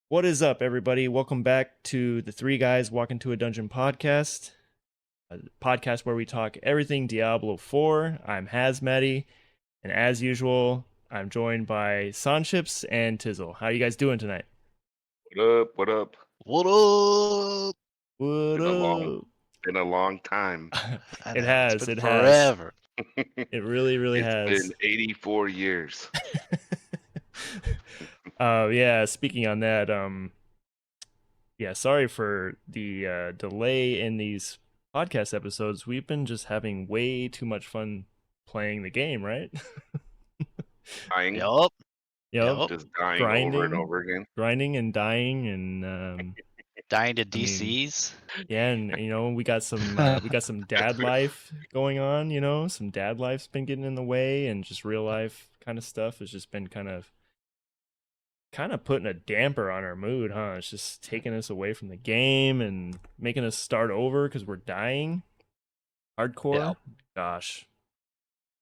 What is up, everybody? Welcome back to the Three Guys Walk Into a Dungeon podcast, a podcast where we talk everything Diablo 4. I'm Hazmatty, and as usual, I'm joined by Sonships and Tizzle. How are you guys doing tonight? What up? What up? What up? What up? Been a long time. It Know, has, it's been it has. forever. It really It's has. been 84 years. Yeah, speaking on that, yeah, sorry for the delay in these podcast episodes. We've been just having way too much fun playing the game, right? Dying, Yup. Yep. just dying over and Grinding, over again. grinding and dying, and Dying to I mean, DCs. yeah, and we got some dad life going on. Some dad life's been getting in the way, and just real life kind of stuff has just been kind of putting a damper on our mood, huh? It's just taking us away from the game and making us start over because we're dying. Hardcore. Yep. Gosh.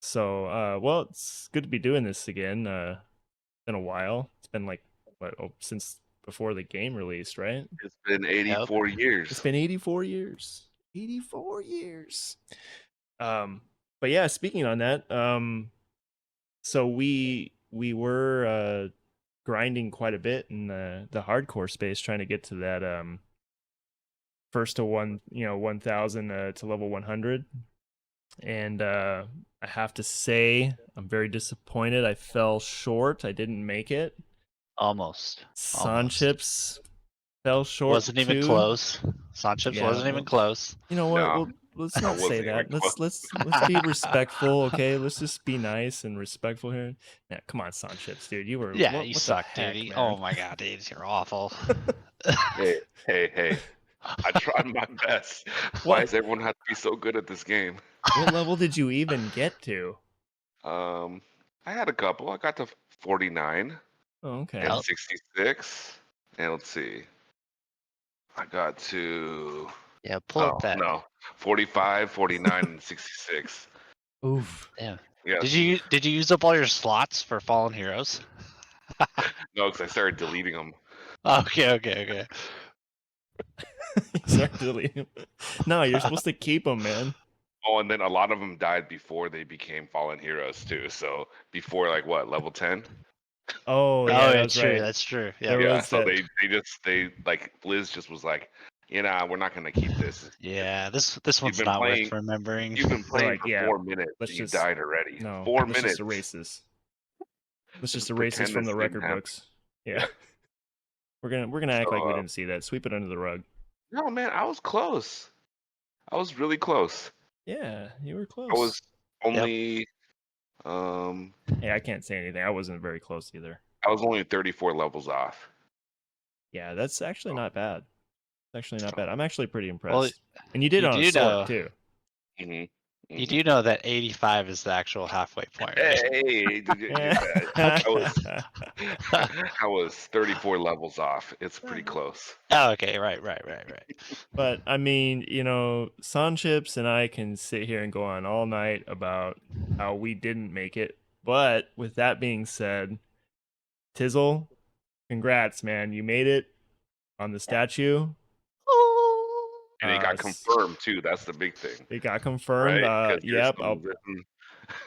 So, well, it's good to be doing this again. Been a while. It's been like since before the game released, right? It's been 84 years. It's been 84 years. 84 years. But yeah, speaking on that, so we were grinding quite a bit in the hardcore space, trying to get to that first to 1000 to level 100. And I have to say, I'm very disappointed. I fell short. I didn't make it. Almost. Sonships fell short. Wasn't even too. close. Sonships wasn't even close. You know what? No, well, let's not say wasn't that. even Let's be respectful, okay? Let's just be nice and respectful here. Yeah, come on, Sonships, dude. You were Yeah, what you the suck, heck, dude. man? Oh my god, dude, you're awful. Hey. I tried my best. Why does everyone have to be so good at this game? What level did you even get to? I had a couple. I got to 49 Oh, okay. and 66. And let's see. I got to pull up that. no, 45, 49, and 66. Oof. Damn. Yeah. Did you use up all your slots for Fallen Heroes? No, because I started deleting them. Okay. You started deleting them. No, you're supposed to keep them, man. Oh, and then a lot of them died before they became fallen heroes too. So before level 10? Oh yeah, that's true. right. That's true. There Yeah, was so that. they like Liz just was like, we're not gonna keep this. Yeah, this one's been not playing- worth remembering. You've been playing like, for yeah, 4 minutes. let's And you just- died already. No, 4 let's minutes. just erase this. Let's just Just erase this pretend from this the didn't record happen. books. Yeah. Yeah. We're gonna act So, like we didn't see that. Sweep it under the rug. No, man, I was close. I was really close. Yeah, you were close. I was only Hey, I can't say anything. I wasn't very close either. I was only 34 levels off. Yeah, that's actually not bad. It's actually not bad. I'm actually pretty impressed. Well, and you did you on a do sword know- too. You do know that 85 is the actual halfway point, right? Hey, did you get that? I was 34 levels off. It's pretty close. Oh, okay, right. But I mean, Sonships and I can sit here and go on all night about how we didn't make it. But with that being said, Tizzle, congrats, man. You made it on the statue. And it got confirmed too. That's the big thing. It got confirmed. Right? Yep.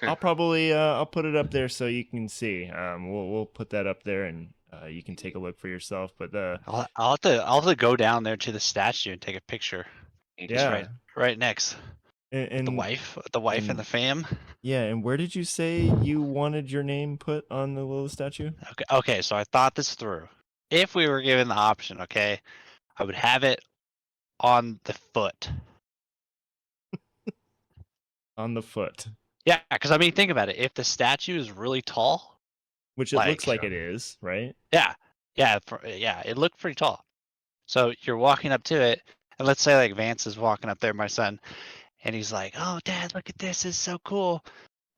I'll probably I'll put it up there so you can see. We'll put that up there and you can take a look for yourself. But I'll have to go down there to the statue and take a picture. Yeah, right next. and the wife and the fam. Yeah, and where did you say you wanted your name put on the little statue? Okay, so I thought this through. If we were given the option, okay, I would have it on the foot. On the foot. Yeah, because I mean, think about it. If the statue is really tall, which it looks like it is, right? Yeah, it looked pretty tall. So you're walking up to it, and let's say like Vance is walking up there, my son, and he's like, "Oh, Dad, look at this! It's so cool.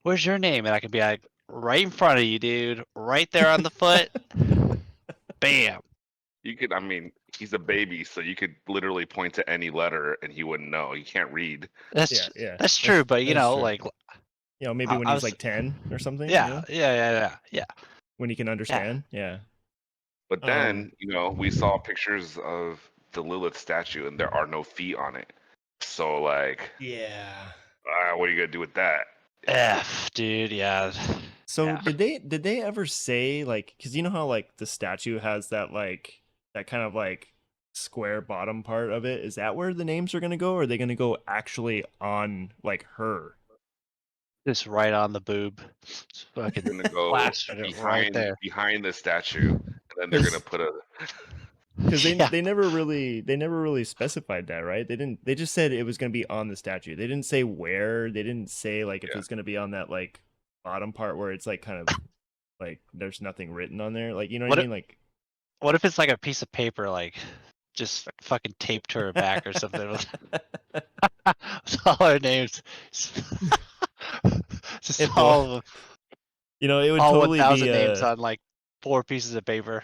Where's your name?" And I could be like, "Right in front of you, dude. Right there on the foot." Bam. You could, he's a baby, so you could literally point to any letter and he wouldn't know. He can't read. That's true, but maybe when he's like 10 or something. Yeah. When he can understand. Yeah. But then, we saw pictures of the Lilith statue, and there are no feet on it. So, like, yeah. what are you gonna do with that? F, dude, yeah. So Yeah. did they ever say, like, because you know how like the statue has that like that kind of like square bottom part of it? Is that where the names are gonna go, or are they gonna go actually on like her? Just right on the boob. Just They're fucking gonna go plastered it right there. behind the statue, and then they're gonna put a. Because Yeah. they never really specified that, right? They just said it was gonna be on the statue. They didn't say where. They didn't say like if Yeah. it's gonna be on that like bottom part where it's like kind of like there's nothing written on there. Like, you know what I mean? Like, What if it's like a piece of paper, like just fucking taped to her back or something with all our names? Just It all of them. it would All totally 1,000 be names a on like 4 pieces of paper.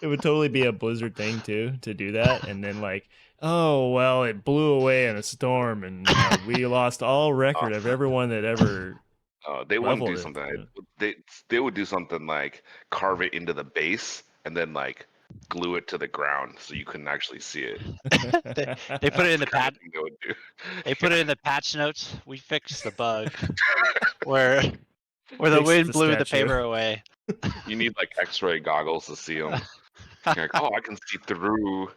it would totally be a Blizzard thing too to do that, and then like, oh well, it blew away in a storm, and we lost all record of everyone that ever They wouldn't do leveled it. something. They would do something like carve it into the base and then like glue it to the ground so you couldn't actually see it. They put it in the That's the kind patch. of thing they would do. They put it in the patch notes. We fixed the bug where the Fix wind the blew the statue. paper away. You need like X-ray goggles to see them. You're like, oh, I can see through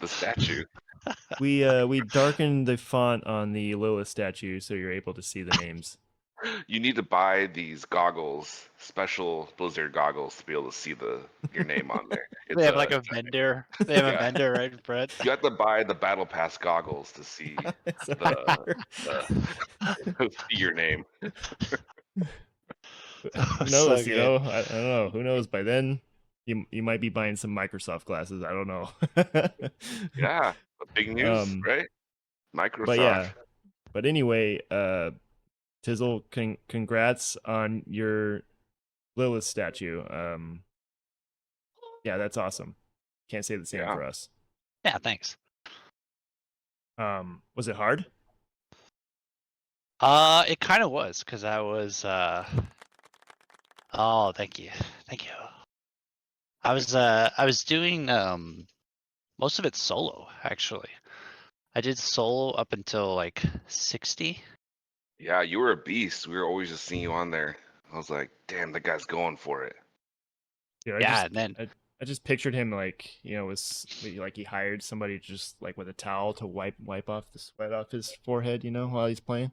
the statue. We darkened the font on the Lilith statue so you're able to see the names. You need to buy these goggles, special Blizzard goggles, to be able to see your name on there. They have like a vendor. They have a Yeah. vendor right in front. You have to buy the Battle Pass goggles to see It's a see your name. Who knows? I don't know. Who knows? By then, you might be buying some Microsoft glasses. I don't know. Yeah, big news, right? Microsoft. But yeah. But anyway, Tizzle, congrats on your Lilith statue. Yeah, that's awesome. Can't say the same for us. Yeah, thanks. Was it hard? It kind of was because I was. Oh, thank you. I was doing most of it solo actually. I did solo up until like 60. Yeah, you were a beast. We were always just seeing you on there. I was like, damn, that guy's going for it. Dude, And then I just pictured him like, was like he hired somebody just like with a towel to wipe off the sweat off his forehead, while he's playing.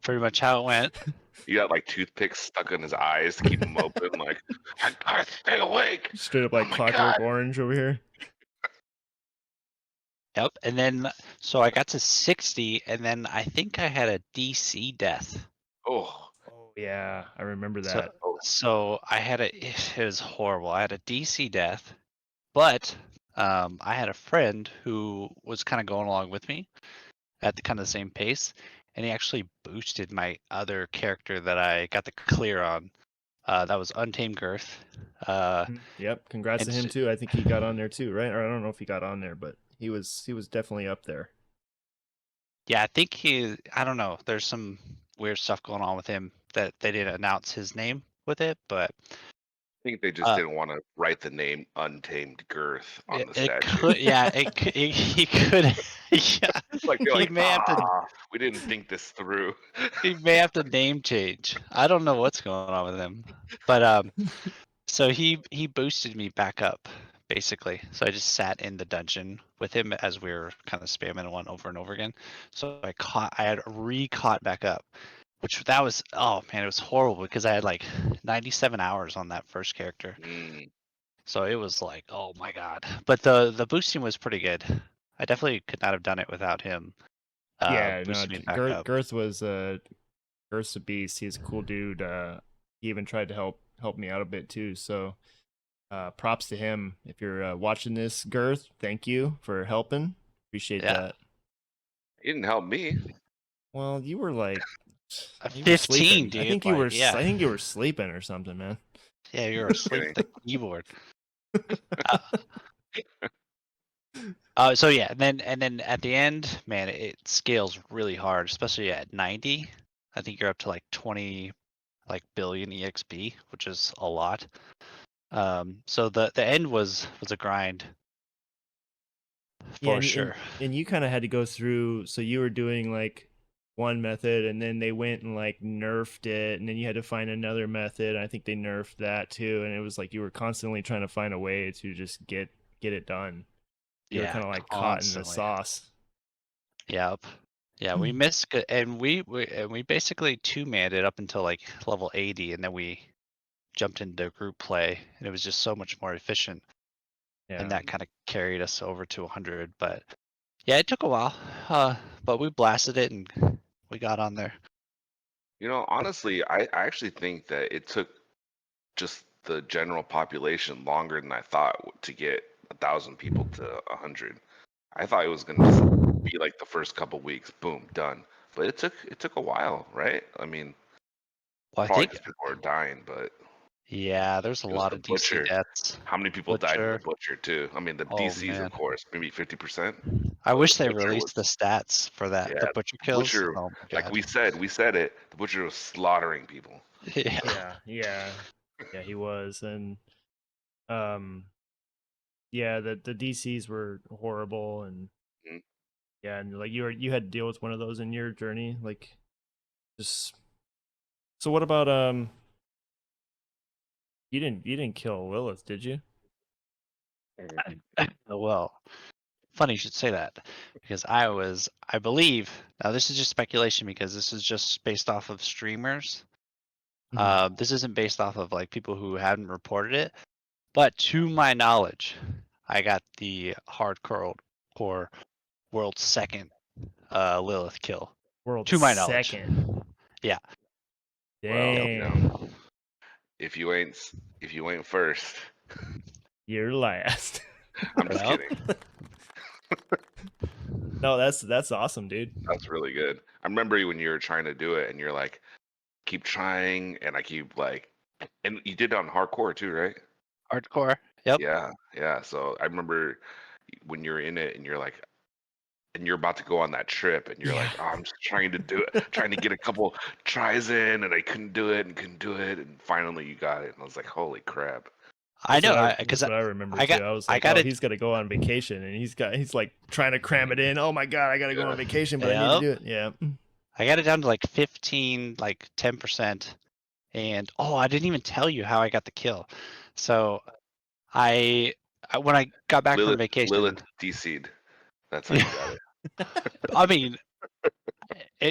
pretty much how it went. You got like toothpicks stuck in his eyes to keep him open. Like, I gotta stay awake. Straight up like Clockwork Orange over here. Yep. And then so I got to 60, and then I think I had a DC death. Oh yeah, I remember that. So I had it was horrible. I had a DC death, but I had a friend who was kind of going along with me at the kind of the same pace, and he actually boosted my other character that I got the clear on. That was Untamed Girth. Yep, congrats to him too. I think he got on there too, right? Or I don't know if he got on there, but he was definitely up there. Yeah, I think I don't know. There's some weird stuff going on with him that they didn't announce his name with it, but I think they just didn't want to write the name Untamed Girth on the statue. He could. Yeah, he may have to. We didn't think this through. He may have to name change. I don't know what's going on with him, but so he boosted me back up basically. So I just sat in the dungeon with him as we were kind of spamming one over and over again. So I had re-caught back up. That was, oh man, it was horrible because I had like 97 hours on that first character. So it was like, oh my god. But the boosting was pretty good. I definitely could not have done it without him. Yeah, no, Girth was Girth's a beast. He's a cool dude. He even tried to help me out a bit too. So props to him. If you're watching this, Girth, thank you for helping. Appreciate that. He didn't help me. Well, you were like 15, dude. I think you were. I think you were sleeping or something, man. Yeah, you were asleep at the keyboard. So yeah, and then at the end, man, it scales really hard, especially at 90. I think you're up to like 20 billion EXP, which is a lot. So the end was a grind Yeah, for sure. and you kind of had to go through. So you were doing like one method, and then they went and like nerfed it, and then you had to find another method. I think they nerfed that too, and it was like you were constantly trying to find a way to just get it done. You were Yeah, kind of like caught in the constantly. sauce. Yep. Yeah, we missed and we basically two-manned it up until like level 80, and then we jumped into group play, and it was just so much more efficient, and Yeah. that kind of carried us over to 100. But yeah, it took a while, but we blasted it and we got on there. You know, honestly, I actually think that it took just the general population longer than I thought to get 1,000 people to 100. I thought it was gonna just be like the first couple weeks, boom, done. But it took a while, right? I mean, Well, I probably think because people are dying, but yeah, there's a it was lot the of DC butcher. deaths. How many people died in the Butcher. butcher too? I mean, the Oh DCs, of man, course, maybe 50%, I but the wish they butcher released the was, stats for that. The yeah, butcher the kills. butcher, Oh my like god. we said it. The butcher was slaughtering people. Yeah. Yeah, he was, and um, yeah, the DCs were horrible, and Mhm. yeah, and like you had to deal with one of those in your journey, like just. So what about you didn't kill Lilith, did you? Well, funny you should say that because I believe, now this is just speculation because this is just based off of streamers. This isn't based off of like people who haven't reported it, but to my knowledge, I got the hardcore core world's second Lilith kill. World To my knowledge. second. Yeah. Well, Yep. you know, Dang. if you ain't if you ain't first, You're last. I'm just Yep. kidding. No, that's awesome, dude. That's really good. I remember when you were trying to do it, and you're like, keep trying, and I keep like, and you did it on hardcore too, right? Hardcore. Yep. Yeah, yeah. So I remember when you're in it, and you're like, and you're about to go on that trip, and you're Yeah. like, oh, I'm just trying to do it, trying to get a couple tries in, and I couldn't do it, and couldn't do it, and finally you got it, and I was like, holy crap! I know, because That's what I remember I too. got I was I like, got oh, it. he's got to go on vacation, and he's like trying to cram it in. Oh my god, I got to go on Yeah, vacation, but I need to Yep. do it. Yeah. I got it down to like 15, like 10%. And I didn't even tell you how I got the kill. So when I got back from vacation, Lilith DC'd. That's how you yeah, got it. I mean,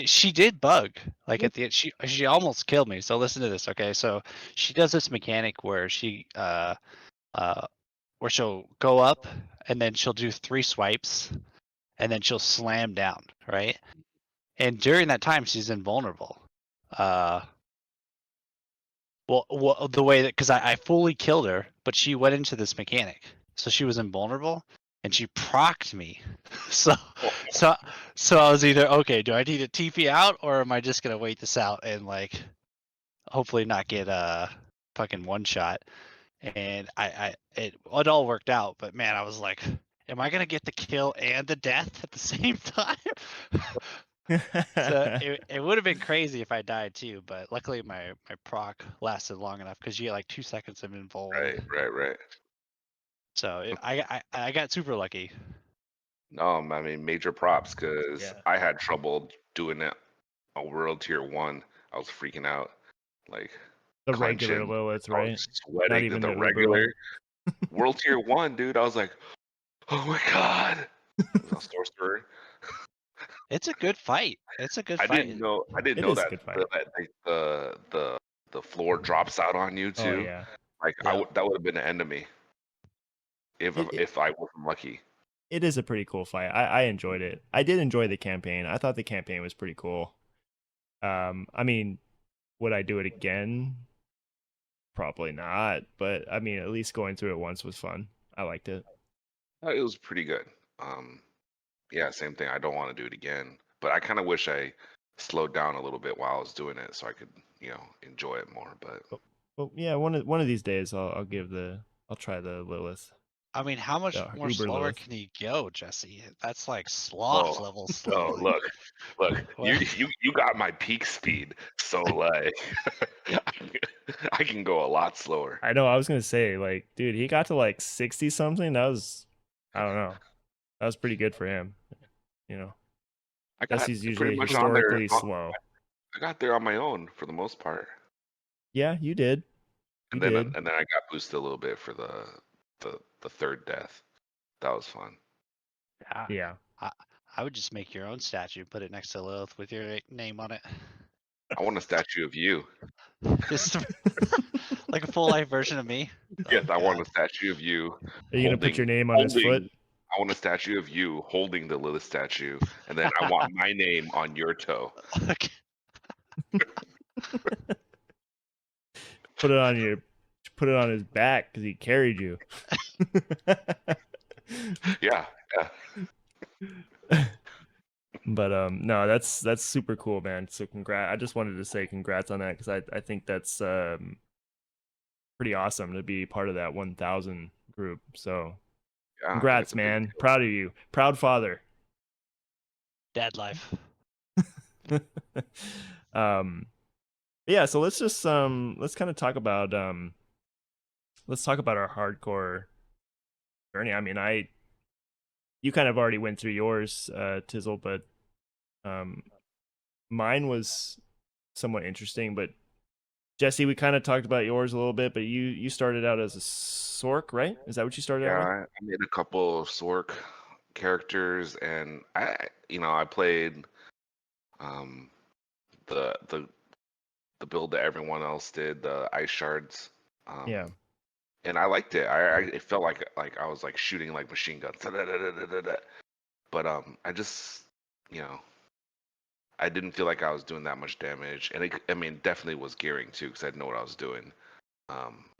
she did bug. Like at the end, she almost killed me. So listen to this, okay? So she does this mechanic where where she'll go up and then she'll do 3 swipes and then she'll slam down, right? And during that time, she's invulnerable. Uh, well, the way that because I fully killed her, but she went into this mechanic, so she was invulnerable, and she procced me. so, Oh, so, so I was either okay. Do I need to TP out, or am I just gonna wait this out and like hopefully not get a fucking one shot? And it all worked out, but man, I was like, am I gonna get the kill and the death at the same time? So it would have been crazy if I died too, but luckily my proc lasted long enough because you get like 2 seconds of invul. right. So I got super lucky. No, I mean major props because Yeah. I had trouble doing it a world tier 1. I was freaking out, like The regular clenching. Lilith, I was right? Not sweating. even The the Uber regular one. world tier 1, dude. I was like, oh my god. It was a sorcerer. It's a good fight. It's a good I fight. didn't know. I didn't It know is a that good fight. the floor drops out on you Oh too. yeah. Like Yep. that would have been an end to me It, it if I wasn't lucky. it is a pretty cool fight. I enjoyed it. I did enjoy the campaign. I thought the campaign was pretty cool. I mean, would I do it again? Probably not, but I mean, at least going through it once was fun. I liked it. It was pretty good. Um, yeah, same thing. I don't want to do it again, but I kind of wish I slowed down a little bit while I was doing it so I could, enjoy it more. But Well, yeah, one of these days I'll try the Lilith. I mean, how much more Uber slower Lilith. can he go, Jesse? That's like sloth level slow. Oh, look, What? you got my peak speed, so like I can go a lot slower. I know. I was gonna say, like, dude, he got to like 60 something. That was, I don't know, that was pretty good for him. You know, I got Jesse's pretty usually much on there. historically slow. I got there on my own for the most part, Yeah, you did. You did. and then I got boosted a little bit for the third death. That was fun. Yeah. Yeah. I would just make your own statue, put it next to Lilith with your name on it. I want a statue of you. Just like a full life version of me. Yes, Oh, I want a God. statue of you Are you gonna put your name on his foot? I want a statue of you holding the Lilith statue, and then I want my name on your toe. Okay. Put it on your, put it on his back because he carried you. Yeah, But no, that's super cool, man. So congrats. I just wanted to say congrats on that because I think that's pretty awesome to be part of that 1,000 group. So yeah. congrats, It's a big man. deal. Proud of you. Proud father. Dad life. Yeah, so let's just let's kind of talk about let's talk about our hardcore journey. I mean, you kind of already went through yours, Tizzle, but mine was somewhat interesting. But Jesse, we kind of talked about yours a little bit, but you started out as a Sork, right? Is that what you started out with? Yeah, I made a couple of Sork characters, and I played um the build that everyone else did, the ice shards. Yeah. And I liked it. It felt like I was like shooting like machine guns. But I just you know I didn't feel like I was doing that much damage, and I mean definitely was gearing too because I didn't know what I was doing.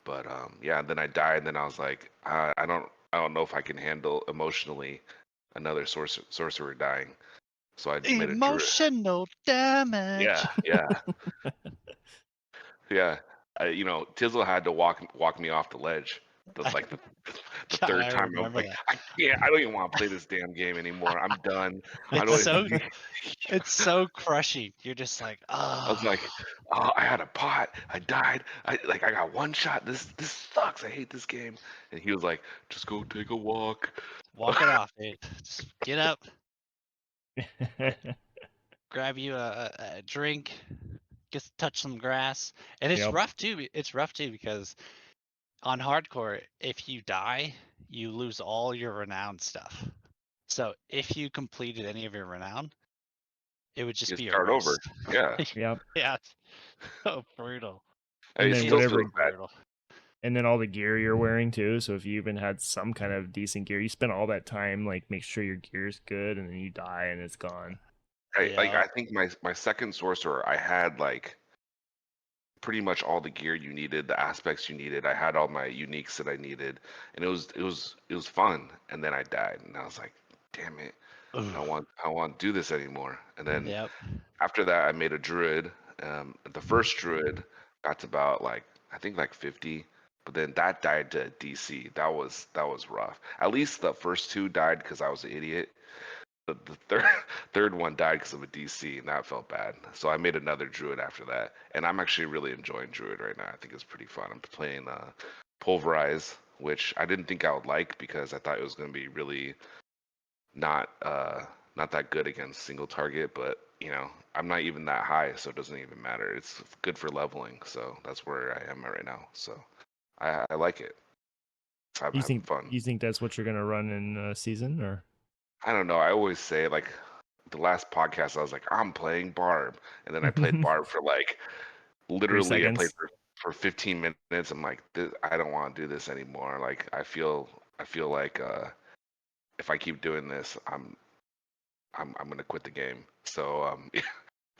But yeah, then I died, and then I was like, I don't know if I can handle emotionally another sorcerer dying. So I made a druid. Emotional damage. Yeah, yeah. Tizzle had to walk me off the ledge. The God, third I time, I was remember like, that. I can't. I don't even want to play this damn game anymore. I'm done. I It's don't. so it's so crushing. You're just like, I was like, oh, I had a pot. I died. I got one shot. This sucks. I hate this game. And he was like, just go take a walk. walk it off, dude. Just get up, grab you a drink, get touch some grass. And it's Yep. rough too. It's rough too because on hardcore, if you die, you lose all your renown stuff. So if you completed any of your renown, it would just You be start over. erased. Yeah. Yep. Yeah, it's so brutal. And It then still whatever, feels bad. Brutal. and then all the gear you're wearing too. So if you even had some kind of decent gear, you spend all that time like make sure your gear's good, and then you die and it's gone. I think my second sorcerer, I had like pretty much all the gear you needed, the aspects you needed. I had all my uniques that I needed, and it was fun. And then I died, and I was like, damn it, I Oof. don't want to do this anymore. And then Yep. after that, I made a druid. The first druid got to about like I think like 50, but then that died to DC. That was rough. At least the first two died because I was an idiot. The third one died because of a DC, and that felt bad. So I made another druid after that, and I'm actually really enjoying druid right now. I think it's pretty fun. I'm playing pulverize, which I didn't think I would like because I thought it was going to be really not not that good against single target, but I'm not even that high, so it doesn't even matter. It's good for leveling, so that's where I am right now. So I like it. I'm having fun. You think that's what you're gonna run in season, or? I don't know. I always say like the last podcast, I was like, I'm playing Barb, and then I played Barb for like literally I played seconds. for 15 minutes. I'm like, I don't want to do this anymore. Like I feel like if I keep doing this, I'm gonna quit the game. So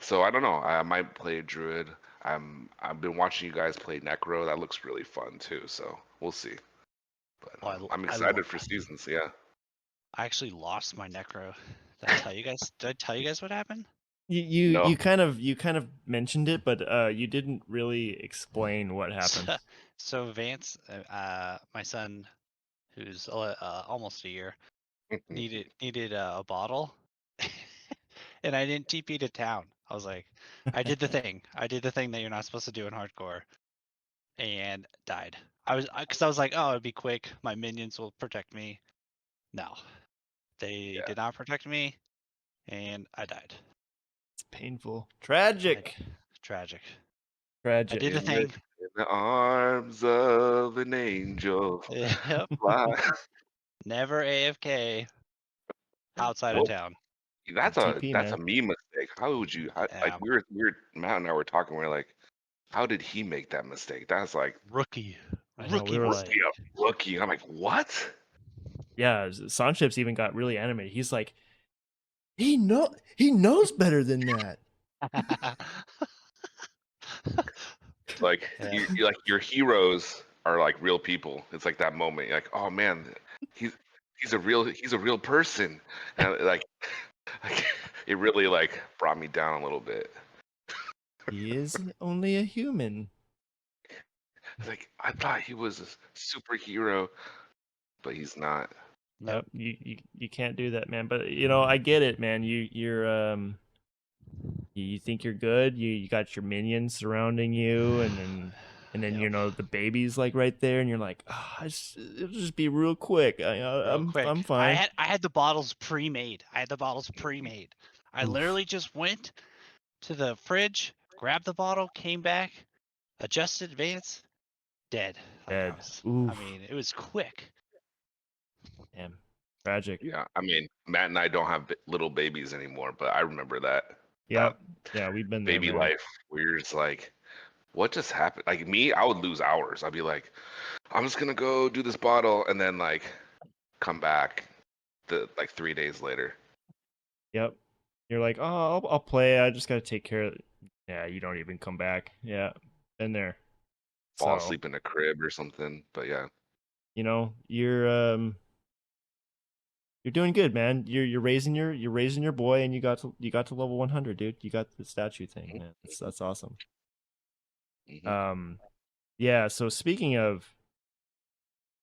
so I don't know. I might play Druid. I've been watching you guys play Necro. That looks really fun too. So we'll see. But Oh, I'm I love. excited for seasons. Yeah. I actually lost my necro. Did I tell you guys? Did I tell you guys what happened? You No. you kind of mentioned it, but you didn't really explain what happened. So Vance, my son, who's almost a year, needed a bottle, and I didn't TP to town. I was like, I did the thing. I did the thing that you're not supposed to do in hardcore, and died. Because I was like, oh, it'd be quick. My minions will protect me. No, they Yeah. did not protect me, and I died. It's painful. I, Tragic. tragic. I Tragic. did the thing. In the arms of an angel. Yep. Fly. Never AFK outside of What? town. That's a TP, that's a man. me mistake. How would you? Like Yeah. we were Matt and I were talking. We are like, how did he make that mistake? That's like Rookie. I know, we Rookie were rookie like, mistake. of rookie. I'm like, what? yeah, Sanchips even got really animated. He's like, he knows better than that. Like Yeah. you like your heroes are like real people. It's like that moment. You're like, oh man, he's he's a real person, and like it really like brought me down a little bit. He is only a human. Like I thought he was a superhero, but he's not. Nope. Yep, you can't do that, man. But you know, I get it, man. You think you're good. You got your minions surrounding you, and then you Yep. know the baby's like right there, and you're like, it'll just be real quick. Real quick. I'm fine. I had the bottles pre-made. I Oof. literally just went to the fridge, grabbed the bottle, came back, adjusted advance, dead. Like Dead. I Oof. mean, it was quick. Damn. Tragic. Yeah, I mean, Matt and I don't have little babies anymore, but I remember that Yep. Yeah, we've been there, baby man. life where you're just like, what just happened? Like me, I would lose hours. I'd be like, I'm just gonna go do this bottle and then like come back like 3 days later. Yep. You're like, oh, I'll play. I just gotta take care of it. Yeah, you don't even come back. Yeah, been there. Fall So asleep in a crib or something. But yeah. you know, you're doing good, man. You're raising your boy, and you got to level 100, dude. You got the statue thing, Mhm, man. That's awesome. mhm. Um, yeah. So speaking of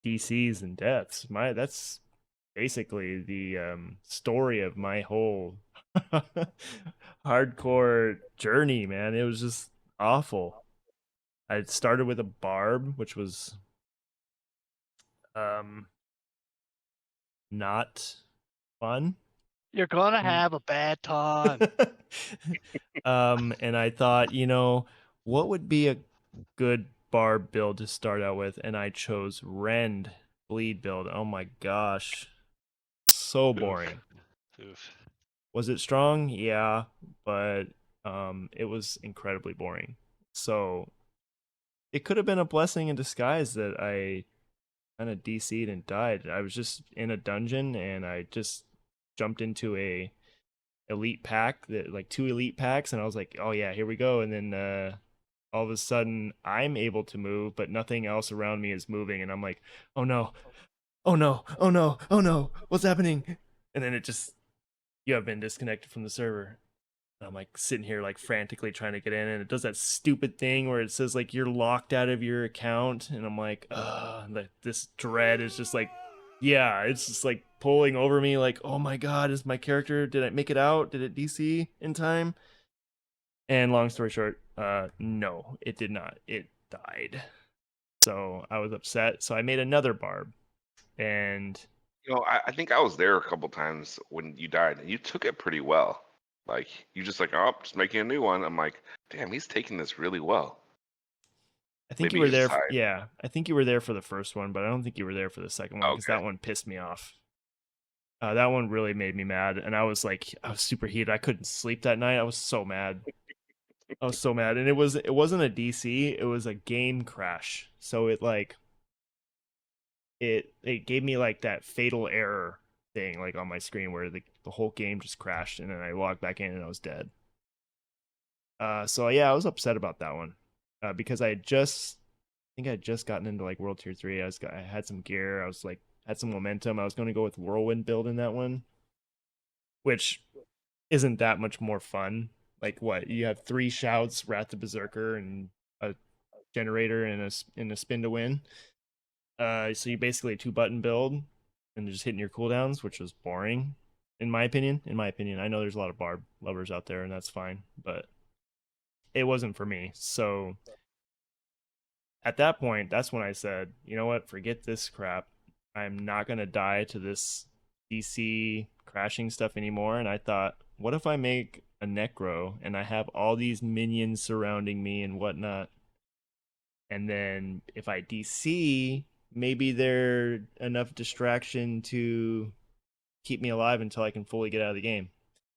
DCs and deaths, that's basically the story of my whole hardcore journey, man. It was just awful. I started with a barb, which was um not fun. You're gonna have a bad time. And I thought, you know, what would be a good barb build to start out with, and I chose Rend bleed build. Oh my gosh, so boring. Oof. Was it strong? Yeah, but it was incredibly boring. So it could have been a blessing in disguise that I kind of DC'd and died. I was just in a dungeon and I just jumped into a elite pack, that like two elite packs, and I was like, oh yeah, here we go. And then all of a sudden I'm able to move, but nothing else around me is moving, and I'm like, oh no, oh no, oh no, oh no, what's happening? And then it just, you have been disconnected from the server. And I'm like sitting here like frantically trying to get in, and it does that stupid thing where it says like you're locked out of your account, and I'm like, this dread is just like, yeah, it's just like pulling over me, like, oh my god, is my character, did I make it out? Did it DC in time? And long story short, no, it did not. It died. So I was upset. So I made another barb, and You know, I think I was there a couple times when you died, and you took it pretty well. Like you just like, oh, just making a new one. I'm like, damn, he's taking this really well. I think you Maybe were he's just there. high. Yeah, I think you were there for the first one, but I don't think you were there for the second one because Okay. that one pissed me off. That one really made me mad, and I was like, I was super heated. I couldn't sleep that night. I was so mad. I was so mad, and it wasn't a DC. It was a game crash. So it like it gave me like that fatal error thing like on my screen where the whole game just crashed, and then I logged back in and I was dead. So yeah, I was upset about that one because I think I had just gotten into like World Tier 3. I had some gear. I was like had some momentum. I was going to go with Whirlwind build in that one, which isn't that much more fun. Like what? You have 3 shouts, Wrath the Berserker, and a generator and a spin to win. So you basically 2-button build and just hitting your cooldowns, which was boring, in my opinion. In my opinion, I know there's a lot of barb lovers out there, and that's fine, but it wasn't for me. So at that point, that's when I said, you know what, forget this crap. I'm not gonna die to this DC crashing stuff anymore. And I thought, what if I make a Necro and I have all these minions surrounding me and whatnot? And then if I DC, maybe they're enough distraction to keep me alive until I can fully get out of the game.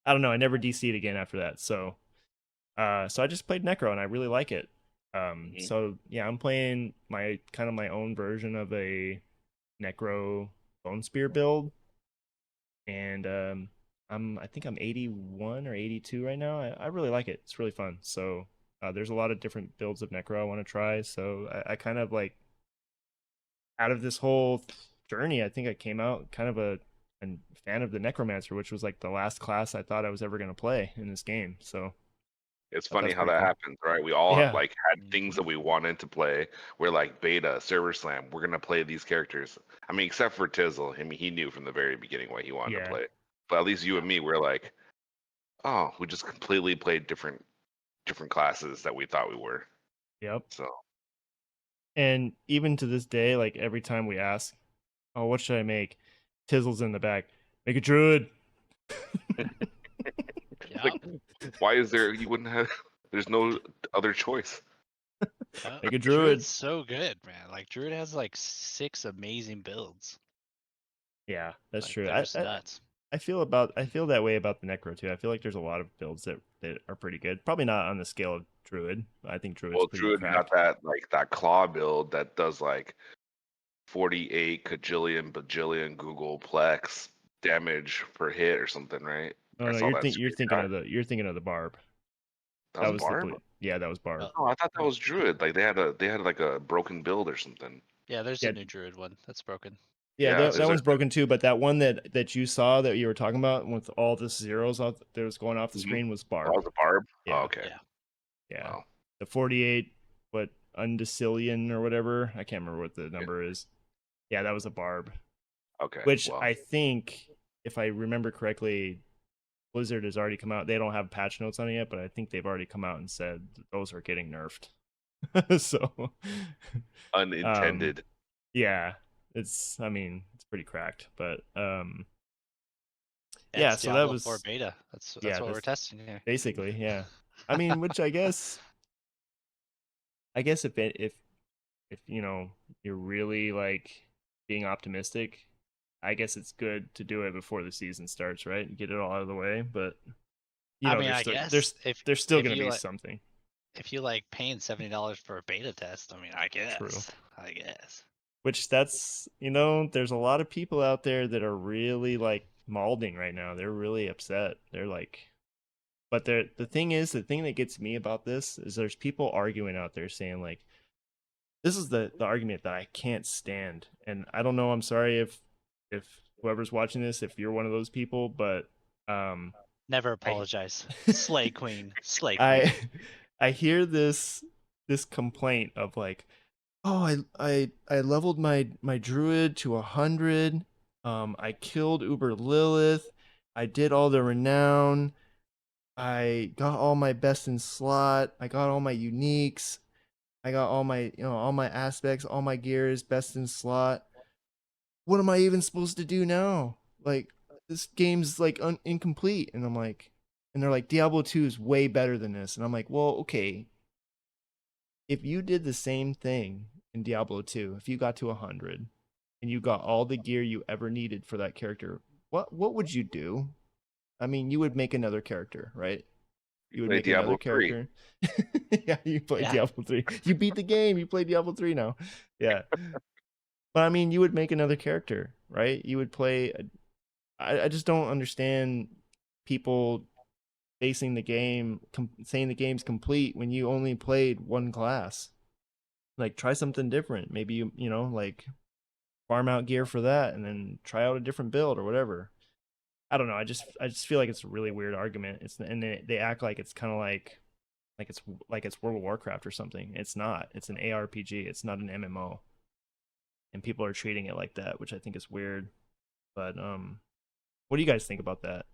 I don't know. I never DC'd again after that. So I just played Necro and I really like it. Mhm. So yeah, I'm playing my kind of my own version of a Necro Bone Spear build, and I think I'm 81 or 82 right now. I really like it. It's really fun. So there's a lot of different builds of Necro I want to try. So I kind of like out of this whole journey, I think I came out kind of a fan of the Necromancer, which was like the last class I thought I was ever going to play in this game. So It's I thought funny that's how pretty that cool. happens, right? We all Yeah, like had things that we wanted to play. We're like beta, server slam. We're gonna play these characters. I mean, except for Tizzle. I mean, he knew from the very beginning what he wanted to yeah, play. But at least you and me, we're like, oh, we just completely played different classes that we thought we were. yep. So And even to this day, like every time we ask, "Oh, what should I make?" Tizzle's in the back. Make a druid. it's Yeah. like, why is there? You wouldn't have. There's no other choice. Make a druid. Druid's so good, man. Like Druid has like 6 amazing builds. Yeah, that's Like true. they're just nuts. I feel that way about the Necro too. I feel like there's a lot of builds that are pretty good. Probably not on the scale of Druid. I think Druid's Well, pretty Druid got cracked. that like that claw build that does like 48 cajillion bajillion googleplex damage per hit or something, right? Oh I no, saw that screenshot. you're thinking of the Barb. That That was was the Barb? blue. Yeah, that was Barb. Oh, Oh, I thought that was Druid. Like they had like a broken build or something. yeah, there's a Yeah, new Druid one that's broken. yeah, Yeah, that is there? one's broken too. But that one that you saw that you were talking about with all the zeros out that was going off the Mhm. screen was Oh, that Barb. was a Barb. Oh, Yeah, okay. Yeah. yeah. Well, The 48 what undecillion or whatever. I can't remember what the number is. Yeah, that was a Barb. okay. Which Well, I think, if I remember correctly, Blizzard has already come out. They don't have patch notes on it yet, but I think they've already come out and said those are getting nerfed. So, um, unintended. yeah, I mean, it's pretty cracked, but Yeah, yeah. it's So that Diablo 4 was, beta. That's yeah, what we're that's testing here. basically, yeah. I mean, which I guess if you know you're really like being optimistic, I guess it's good to do it before the season starts, right? And get it all out of the way, but you I know, mean, I guess there's still if going to you be like something. if you like paying $70 for a beta test, I mean, I True. guess. I guess. Which that's, you know, there's a lot of people out there that are really like malding right now. They're really upset. They're like, but the thing that gets me about this is there's people arguing out there saying like, this is the argument that I can't stand. And I don't know, I'm sorry if whoever's watching this, if you're one of those people, but um Never I apologize. Slay Queen. Slay Queen. I I hear this complaint of like, oh, I leveled my druid to 100. I killed Uber Lilith. I did all the renown. I got all my best in slot. I got all my uniques. I got all my, you know, all my aspects, all my gears best in slot. What am I even supposed to do now? Like, this game's like incomplete. And I'm like, and they're like, Diablo 2 is way better than this. And I'm like, well, okay, if you did the same thing in Diablo 2, if you got to 100 and you got all the gear you ever needed for that character, what would you do? I mean, you would make another character, right? You You would play make another Diablo 3. character. Yeah, you play Yeah. Diablo 3. You beat the game. You play Diablo 3 now. Yeah. But I mean, you would make another character, right? You would play. I just don't understand people basing the game, saying the game's complete when you only played one class. Like, try something different. Maybe you know, like farm out gear for that, and then try out a different build or whatever. I don't know. I just feel like it's a really weird argument. It's and they act like it's kind of like it's World of Warcraft or something. It's not. It's an ARPG. It's not an MMO. and people are treating it like that, which I think is weird. But what do you guys think about that?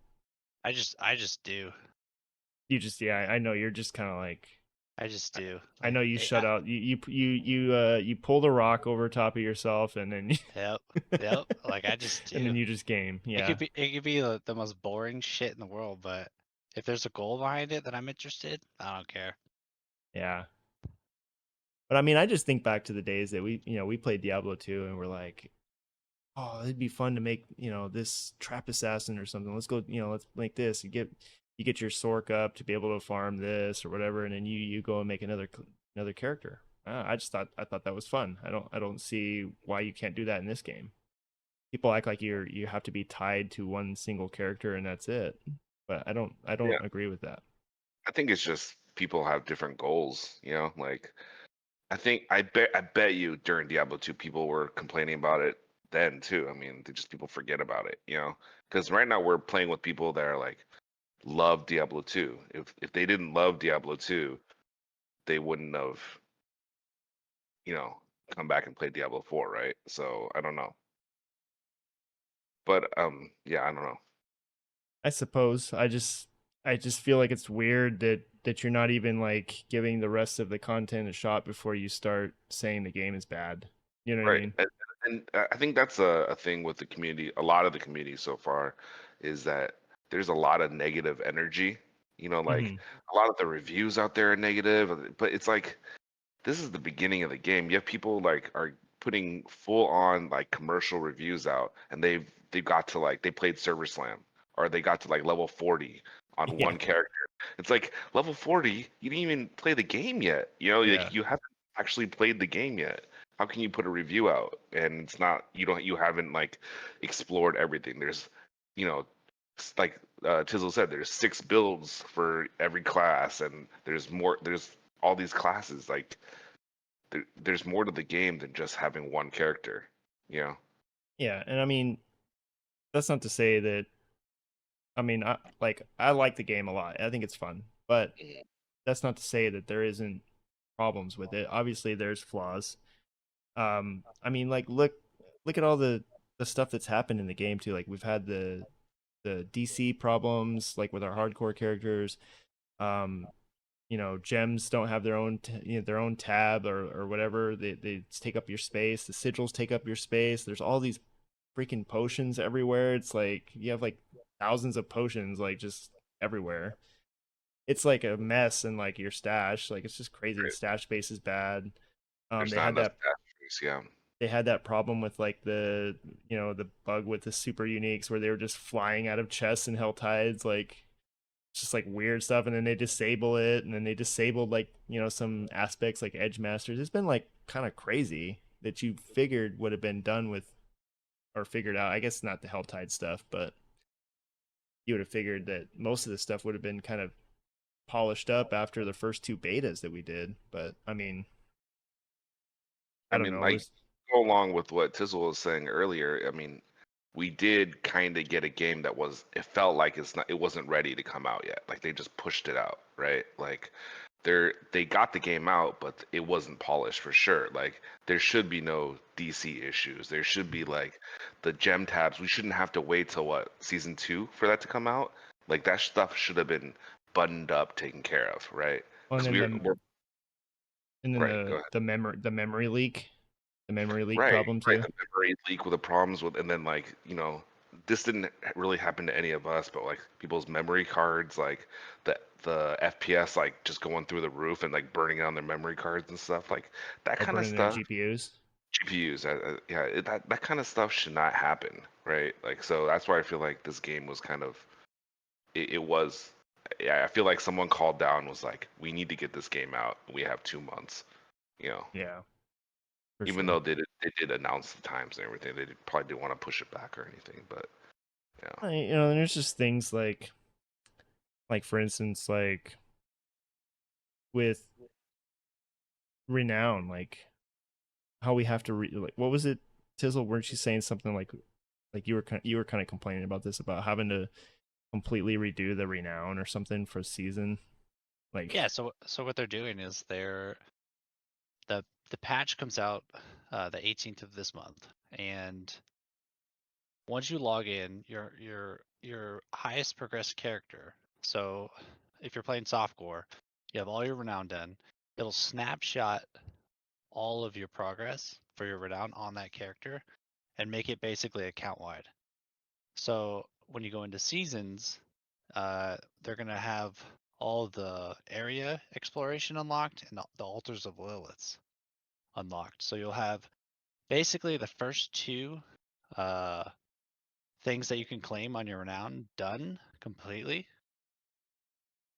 I just do. You just, yeah, I know you're just kind of like, I just do. I know you shut out, you pulled a rock over top of yourself, and then Yep. Yep. Like I just and then do. you just game. It Yeah, could be the most boring shit in the world, but if there's a goal behind it that I'm interested, I don't care. yeah. But I mean, I just think back to the days that we played Diablo 2, and we're like, oh, it'd be fun to make, this trap assassin or something. Let's go, let's make this. You get your Sork up to be able to farm this or whatever, and then you go and make another character. I thought that was fun. I don't see why you can't do that in this game. People act like you have to be tied to one single character and that's it. But I don't Yeah, agree with that. I think it's just people have different goals. Like I bet you during Diablo 2 people were complaining about it then too. I mean, people forget about it. Because right now we're playing with people that are like love Diablo 2. If they didn't love Diablo 2, they wouldn't have you know come back and play Diablo 4, right? So I don't know, but yeah, I don't know. I suppose I just feel like it's weird that you're not even like giving the rest of the content a shot before you start saying the game is bad. You know what I Right. mean? And I think that's a thing with the community. A lot of the community so far is that there's a lot of negative energy. Like Hmm. a lot of the reviews out there are negative, but it's like this is the beginning of the game. You have people like are putting full on like commercial reviews out, and they've got to like they played Server Slam or they got to like level 40 on Yeah, one character. It's like level 40, you didn't even play the game yet. yeah. Like you haven't actually played the game yet. How can you put a review out and it's not you haven't like explored everything? There's like Tizzle said, there's 6 builds for every class, and there's all these classes. Like there's more to the game than just having one character. You know, Yeah, and I mean, that's not to say that I like the game a lot. I think it's fun. But Mhm. that's not to say that there isn't problems with it. Obviously there's flaws. I mean, like, look at all the stuff that's happened in the game too. Like, we've had the DC problems, like with our hardcore characters. Um, gems don't have their own tab or whatever. They take up your space. The sigils take up your space. There's all these freaking potions everywhere. It's like you have like thousands of potions like just everywhere. It's like a mess in like your stash. Like, it's just crazy. The stash space is bad. there's They not had enough that statues. Yeah, they had that problem with like the bug with the super uniques where they were just flying out of chests and helltides, like just like weird stuff, and then they disable it, and then they disabled like some aspects like edge masters. It's been like kind of crazy that you figured would have been done with, or figured out, I guess not the helltide stuff, but you would have figured that most of the stuff would have been kind of polished up after the first two betas that we did. But I mean, I I don't mean, know, it like was go along with what Tizzle was saying earlier. I mean, we did kind of get a game that it felt like it wasn't ready to come out yet. Like they just pushed it out, right? Like they got the game out, but it wasn't polished for sure. Like there should be no DC issues. There should be like the gem tabs. We shouldn't have to wait till what season 2 for that to come out. Like that stuff should have been buttoned up, taken care of, right? oh, and Because then we're right. Go ahead. the memory leak, the memory leak Right, problem right. too. The memory leak with the problems with, and then like this didn't really happen to any of us, but like people's memory cards, like the FPS, like just going through the roof and like burning on their memory cards and stuff, like that Or kind of burning their stuff. GPUs. GPUs, yeah, that kind of stuff should not happen, right? Like so that's why I feel like this game was kind of it was. Yeah, I feel like someone called down and was like, we need to get this game out. We have 2 months, you know. Yeah, for Even sure. though they did announce the times and everything, probably didn't want to push it back or anything. But yeah, There's just things like for instance, like with renown, like how we have to like, what was it, Tizzle? Weren't you saying something like you were kind of complaining about this, about having to completely redo the renown or something for season? Like, Yeah, so what they're doing is the patch comes out the 18th of this month, and once you log in, your highest progressed character. So if you're playing softcore, you have all your renown done. It'll snapshot all of your progress for your renown on that character and make it basically account wide. So when you go into seasons, they're gonna have all the area exploration unlocked and the altars of Liliths unlocked. So you'll have basically the first two things that you can claim on your renown done completely.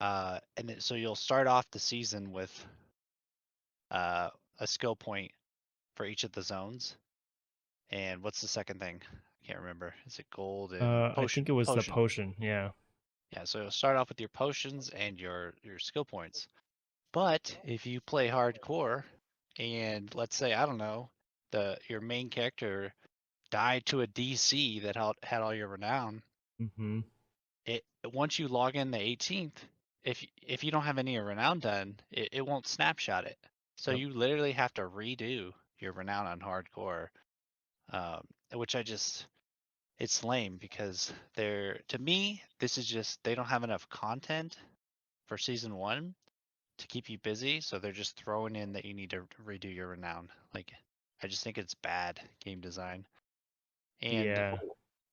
So you'll start off the season with a skill point for each of the zones. And what's the second thing? I can't remember. Is it gold and I potion? think it was the Potion. potion. Yeah. Yeah, so you'll start off with your potions and your skill points. But if you play hardcore and let's say, I don't know, your main character died to a DC that had all your renown, Mm-hmm. once you log in the 18th, if you don't have any renown done, it won't snapshot it. So Yep. you literally have to redo your renown on hardcore, which it's lame because to me, this is just, they don't have enough content for season 1 to keep you busy, so they're just throwing in that you need to redo your renown. Like, I just think it's bad game design. And Yeah.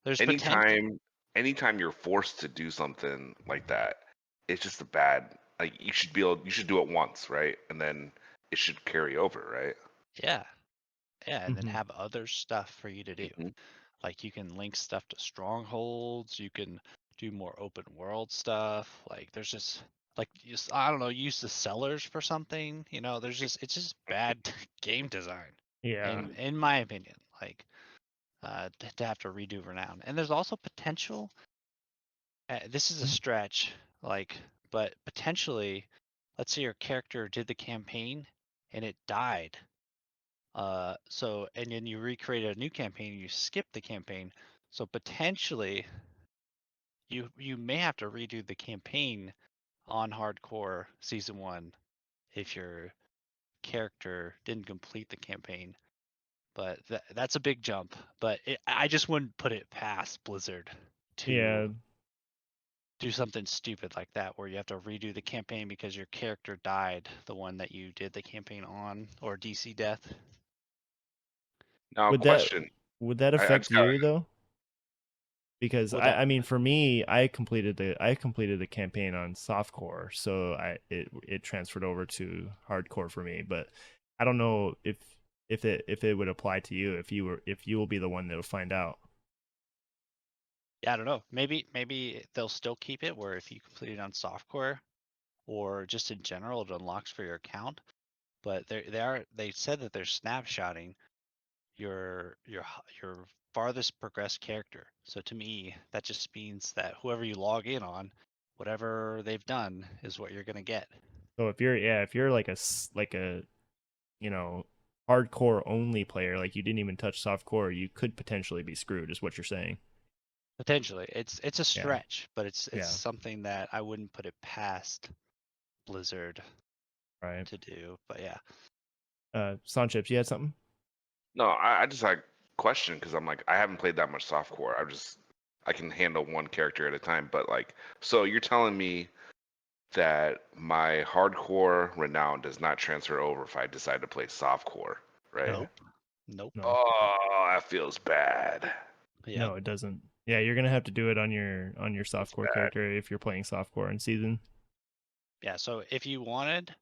there's potential. Anytime you're forced to do something like that, it's just a bad. Like you should do it once, right? And then it should carry over, right? Yeah, and then Mm-hmm. have other stuff for you to do. Mm-hmm. Like you can link stuff to strongholds, you can do more open world stuff. Like there's just like I don't know, use the sellers for something. It's just bad game design. Yeah. In my opinion, like to have to redo renown. And there's also potential. This is a stretch, like, but potentially, let's say your character did the campaign and it died. And then you recreated a new campaign, you skip the campaign. So potentially you may have to redo the campaign on hardcore season 1 if your character didn't complete the campaign. But that's a big jump. But I just wouldn't put it past Blizzard to Yeah. do something stupid like that where you have to redo the campaign because your character died, the one that you did the campaign on, or DC death. Now, Would that question. would that I affect just got. you though? Because Would that I mean for me, I completed the campaign on softcore, so it transferred over to hardcore for me. But I don't know if it would apply to you if you will be the one that will find out. Yeah, I don't know. Maybe they'll still keep it where if you complete it on softcore or just in general it unlocks for your account. But they said that they're snapshotting your farthest progressed character. So to me, that just means that whoever you log in on, whatever they've done is what you're gonna get. So if you're like a you know hardcore only player, like you didn't even touch softcore, you could potentially be screwed. Is what you're saying? Potentially. It's a Yeah. stretch, but it's Yeah. something that I wouldn't put it past Blizzard Right. to do. But yeah. Sanchips, you had something? No, I just had a question because I'm like I haven't played that much softcore. I can handle one character at a time. But like, so you're telling me that my hardcore renown does not transfer over if I decide to play softcore, right? Nope. Nope. No. Oh, that feels bad. Yep. No, it doesn't. Yeah, you're gonna have to do it on your Feels softcore bad. character if you're playing softcore in season. Yeah. So if you wanted,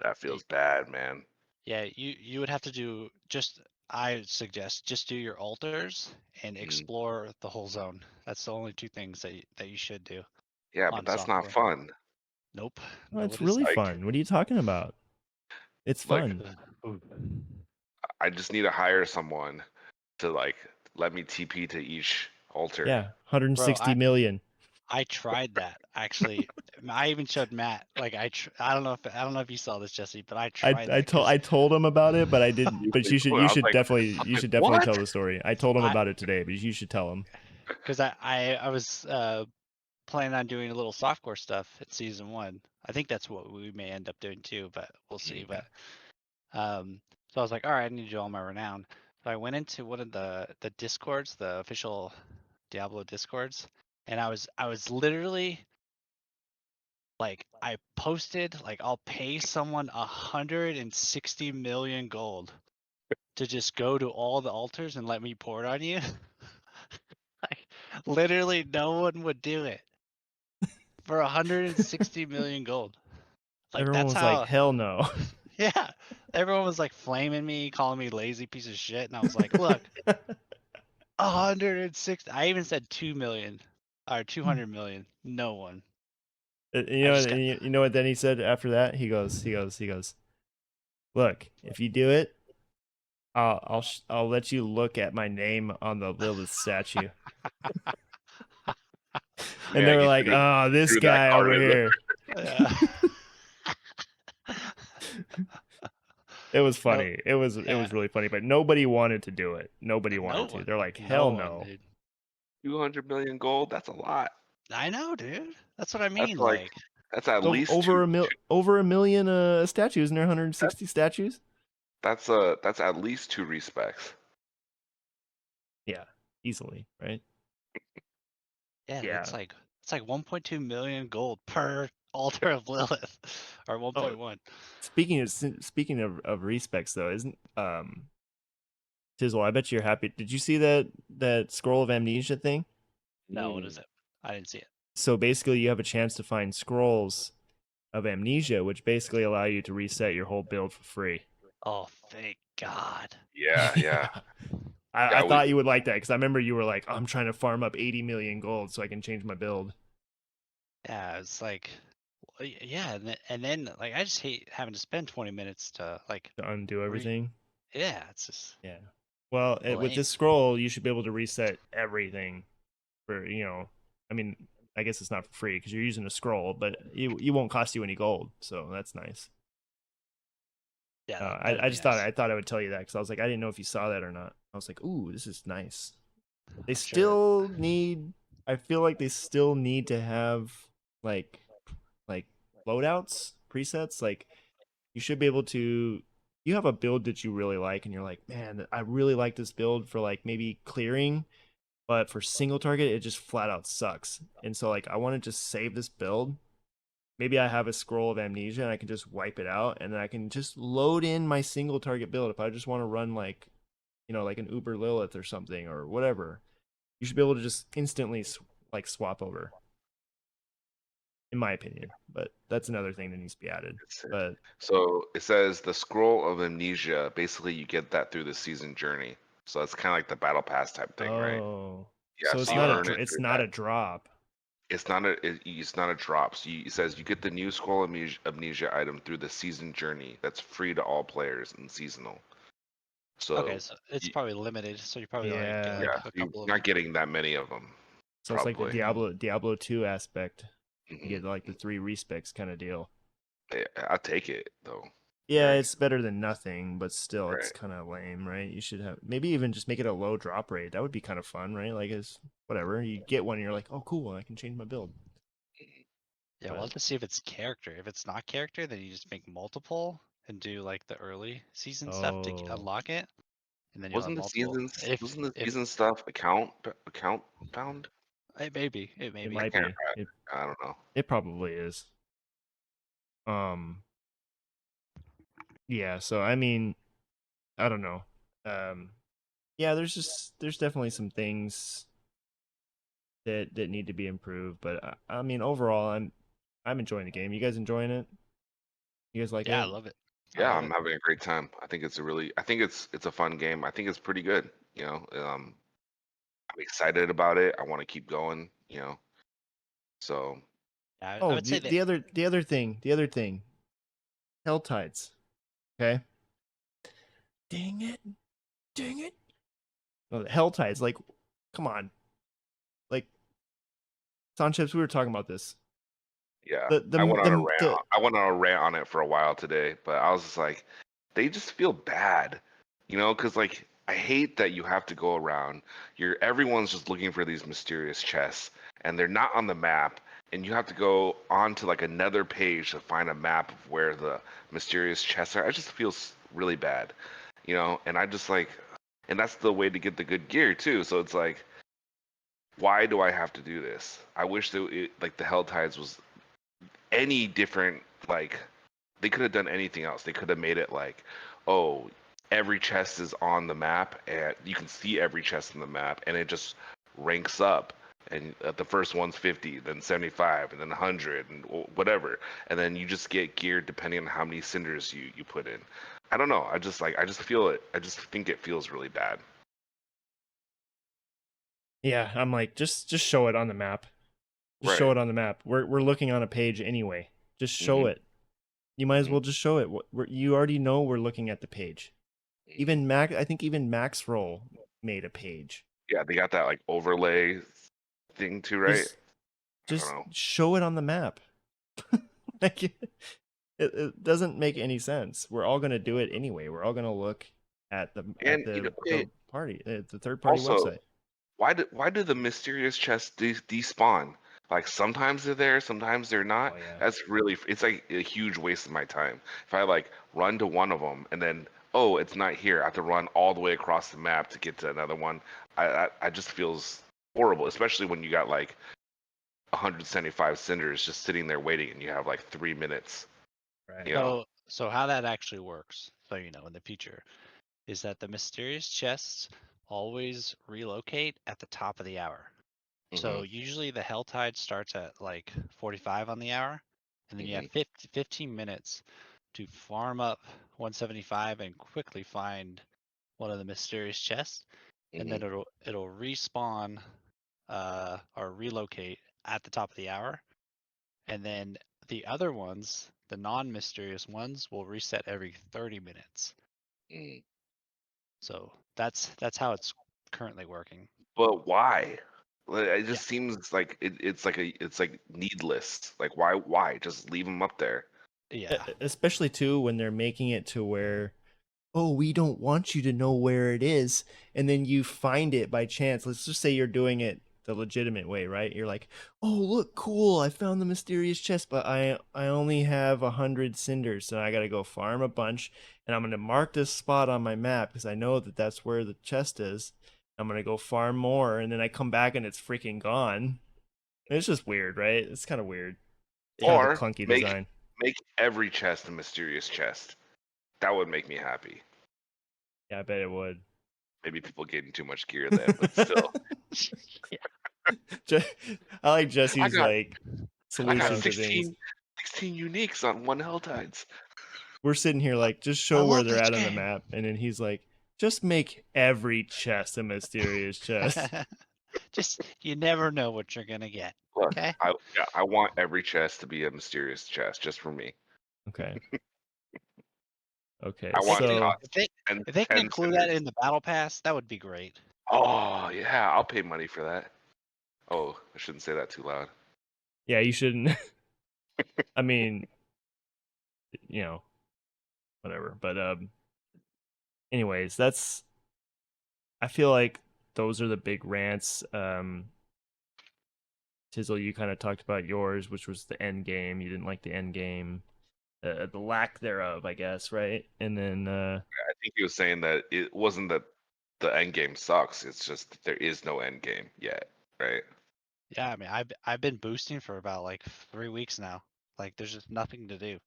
That y- feels bad, man. yeah, you would have to do just. I suggest just do your altars and Mm. explore the whole zone. That's the only two things that you should do Yeah, but on that's not softcore. fun. Nope. Oh, No, it's it really isn't. Like, fun. What are you talking about? It's look, fun. Ooh. I just need to hire someone to like let me TP to each altar. Yeah, 160 Bro, million. I tried that actually. I even showed Matt. Like I don't know if you saw this, Jesse, but I tried that because I told him about it, but I didn't. But I you was should like, definitely what? tell the story. I told him I about it today, but you should tell him. because I was planning on doing a little softcore stuff at season 1. I think that's what we may end up doing too, but we'll see. Yeah. But So I was like, all right, I need to do all my renown. So I went into one of the discords, the official Diablo discords, and I was literally like, I posted like, I'll pay someone 160 million gold to just go to all the altars and let me pour it on you. Like, literally, no one would do it for 160 million gold. Like, Everyone that's was like, how. hell no. Yeah, everyone was like flaming me, calling me lazy piece of shit, and I was like, look, 106. I even said 2 million or 200 million. No one. You I know, just got. you know what then he said after that? He goes, look, if you do it, I'll let you look at my name on the Lilith statue. And Yeah, they were he like, threw oh, this threw that guy card over in there. here. Yeah. It was No, funny. It was yeah, really funny, but nobody wanted to do it. Nobody no wanted to. one. They're like, No hell one, no. dude. 200 million gold. That's a lot. I know, dude. That's what I That's mean. like Like, that's at So least two. over a million statues, and there 160 statues. That's at least 2 respects. Yeah, easily, right? yeah, Yeah. it's like 1.2 million gold per altar of Lilith, or Oh, 1.1. speaking of respects though, isn't Tizzle? I bet you're happy. Did you see that scroll of amnesia thing? No, what Mm. is it? I didn't see it. So basically, you have a chance to find scrolls of amnesia, which basically allow you to reset your whole build for free. Oh, thank God. Yeah, yeah. I Yeah, thought you would like that because I remember you were like, I'm trying to farm up 80 million gold so I can change my build. Yeah, it's like, yeah, and then like I just hate having to spend 20 minutes to like To undo re. everything. Yeah, it's just Yeah. Well, with lame. this scroll, you should be able to reset everything for, I mean, I guess it's not for free because you're using a scroll, but you won't cost you any gold, so that's nice. Yeah, that'd I be just thought nice. I would tell you that because I was like, I didn't know if you saw that or not. I was like, ooh, this is nice. They I'm sure that. still need. I feel like they still need to have like like loadouts presets. Like you should be able to. You have a build that you really like, and you're like, man, I really like this build for like maybe clearing, but for single target, it just flat out sucks. And so like, I want to just save this build. Maybe I have a scroll of amnesia and I can just wipe it out, and then I can just load in my single target build if I just want to run like, like an Uber Lilith or something or whatever. You should be able to just instantly like swap over, in my opinion. But that's another thing that needs to be added. But So it says the scroll of amnesia. Basically, you get that through the season journey. So it's kind of like the battle pass type thing, right? oh, Yeah. so So it's you not Oh, earn it it's through not that. a drop. It's not a drop. So it says you get the new scroll amnesia item through the season journey. That's free to all players and seasonal. okay, So so it's you, probably limited, so you probably only get Yeah. like yeah, a you're couple of not them. getting that many of them, So it's like the probably. Diablo 2 aspect. You Hmm. get like the 3 respecs kind of deal. I'll take it though. Yeah, Right. it's better than nothing, but still, it's Right. kind of lame, right? You should have maybe even just make it a low drop rate. That would be kind of fun, right? Like, it's whatever. You get one, and you're like, oh, cool, I can change my build. Yeah, we'll But have to see if it's character. If it's not character, then you just make multiple and do like the early season stuff to oh, unlock it, and then you'll have multiple. Wasn't the If season stuff account bound? it may it be. might Can't, be. I don't know. It probably is. Um, yeah. So I mean, I don't know. Um, yeah. There's definitely some things that need to be improved, but I mean, overall, I'm enjoying the game. You guys enjoying it? You guys like Yeah, I it? love it. I Yeah, love I'm it. having a great time. I think it's a fun game. I think it's pretty good. I'm excited about it. I want to keep going. So Yeah, I Oh, would say that. the other thing, Helltides. Okay. Dang it! Dang it! No, the Helltides. Like, come on. Like, Sanchez, we were talking about this. yeah, The the I went on a rant on it for a while today, but I was just like, they just feel bad, because like I hate that you have to go around. Everyone's just looking for these mysterious chests, and they're not on the map, and you have to go on to like another page to find a map of where the mysterious chests are. It just feels really bad, you know. And I just like, and that's the way to get the good gear too. So it's like, why do I have to do this? I wish that like the Helltides was any different. Like they could have done anything else. They could have made it like, oh, every chest is on the map and you can see every chest on the map and it just ranks up. And the first one's 50, then 75, and then 100, and whatever. And then you just get geared depending on how many cinders you put in. I don't know. I just feel it. I just think it feels really bad. Yeah, I'm like, just show it on the map. Just show Right. it on the map. We're looking on a page anyway. Just show Hmm. it. You might as Hmm. well just show it. You already know we're looking at the page. Even Mac, I think even Max Roll made a page. Yeah, they got that like overlay thing too, right? Just I don't just know. show it on the map. Like it doesn't make any sense. We're all gonna do it anyway. We're all gonna look at And you know, the okay, party the third party also, website. why do the mysterious chests despawn? Like sometimes they're there, sometimes they're Oh not. yeah. It's like a huge waste of my time. If I like run to one of them and then oh it's not here, I have to run all the way across the map to get to another one. I just feels horrible, especially when you got like 175 cinders just sitting there waiting and you have like 3 minutes. Right. You know. So how that actually works, so you know, in the future, is that the mysterious chests always relocate at the top of the hour. Hmm. So usually the Helltide starts at like 45 on the hour, and then you have Hmm. 15 minutes to farm up 175 and quickly find one of the mysterious chests, and Hmm. then it'll respawn or relocate at the top of the hour, and then the other ones, the non-mysterious ones, will reset every 30 minutes. Hmm. So that's how it's currently working. But why? Like, it Yeah. just seems like it's like needless. Like why? Just leave them up there. Yeah. Especially too when they're making it to where, oh, we don't want you to know where it is, and then you find it by chance. Let's just say you're doing it the legitimate way, right? You're like, oh, look, cool, I found the mysterious chest, but I only have 100 cinders, so I gotta go farm a bunch, and I'm gonna mark this spot on my map because I know that that's where the chest is. I'm gonna go farm more, and then I come back and it's freaking gone. It's just weird, right? It's kind of weird. Kind of a Or clunky make design. make every chest a mysterious chest. That would make me happy. Yeah, I bet it would. Maybe people getting too much gear then, but still. Yeah. I like I Jesse's got like I got solution to things. 16 uniques on one Helltides. We're sitting here I, like, just I show where love they're this at on the game. map, and then he's like, just make every chest a mysterious chest. Just you never know what you're gonna get. Look, Okay. I want every chest to be a mysterious chest just for me. Okay. Okay. I If they want can So if they can 10 include that cinders. in the battle pass, that would be great. Oh yeah, I'll pay money for that. Oh, I shouldn't say that too loud. yeah, you shouldn't. I mean, whatever. But anyways, that's. I feel like those are the big rants. Tizzle, you kind of talked about yours, which was the end game. You didn't like the end game, the lack thereof, I guess, right? And then I think he was saying that it wasn't that the end game sucks. It's just that there is no end game yet, right? Yeah, I mean, I've been boosting for about like 3 weeks now. Like, there's just nothing to do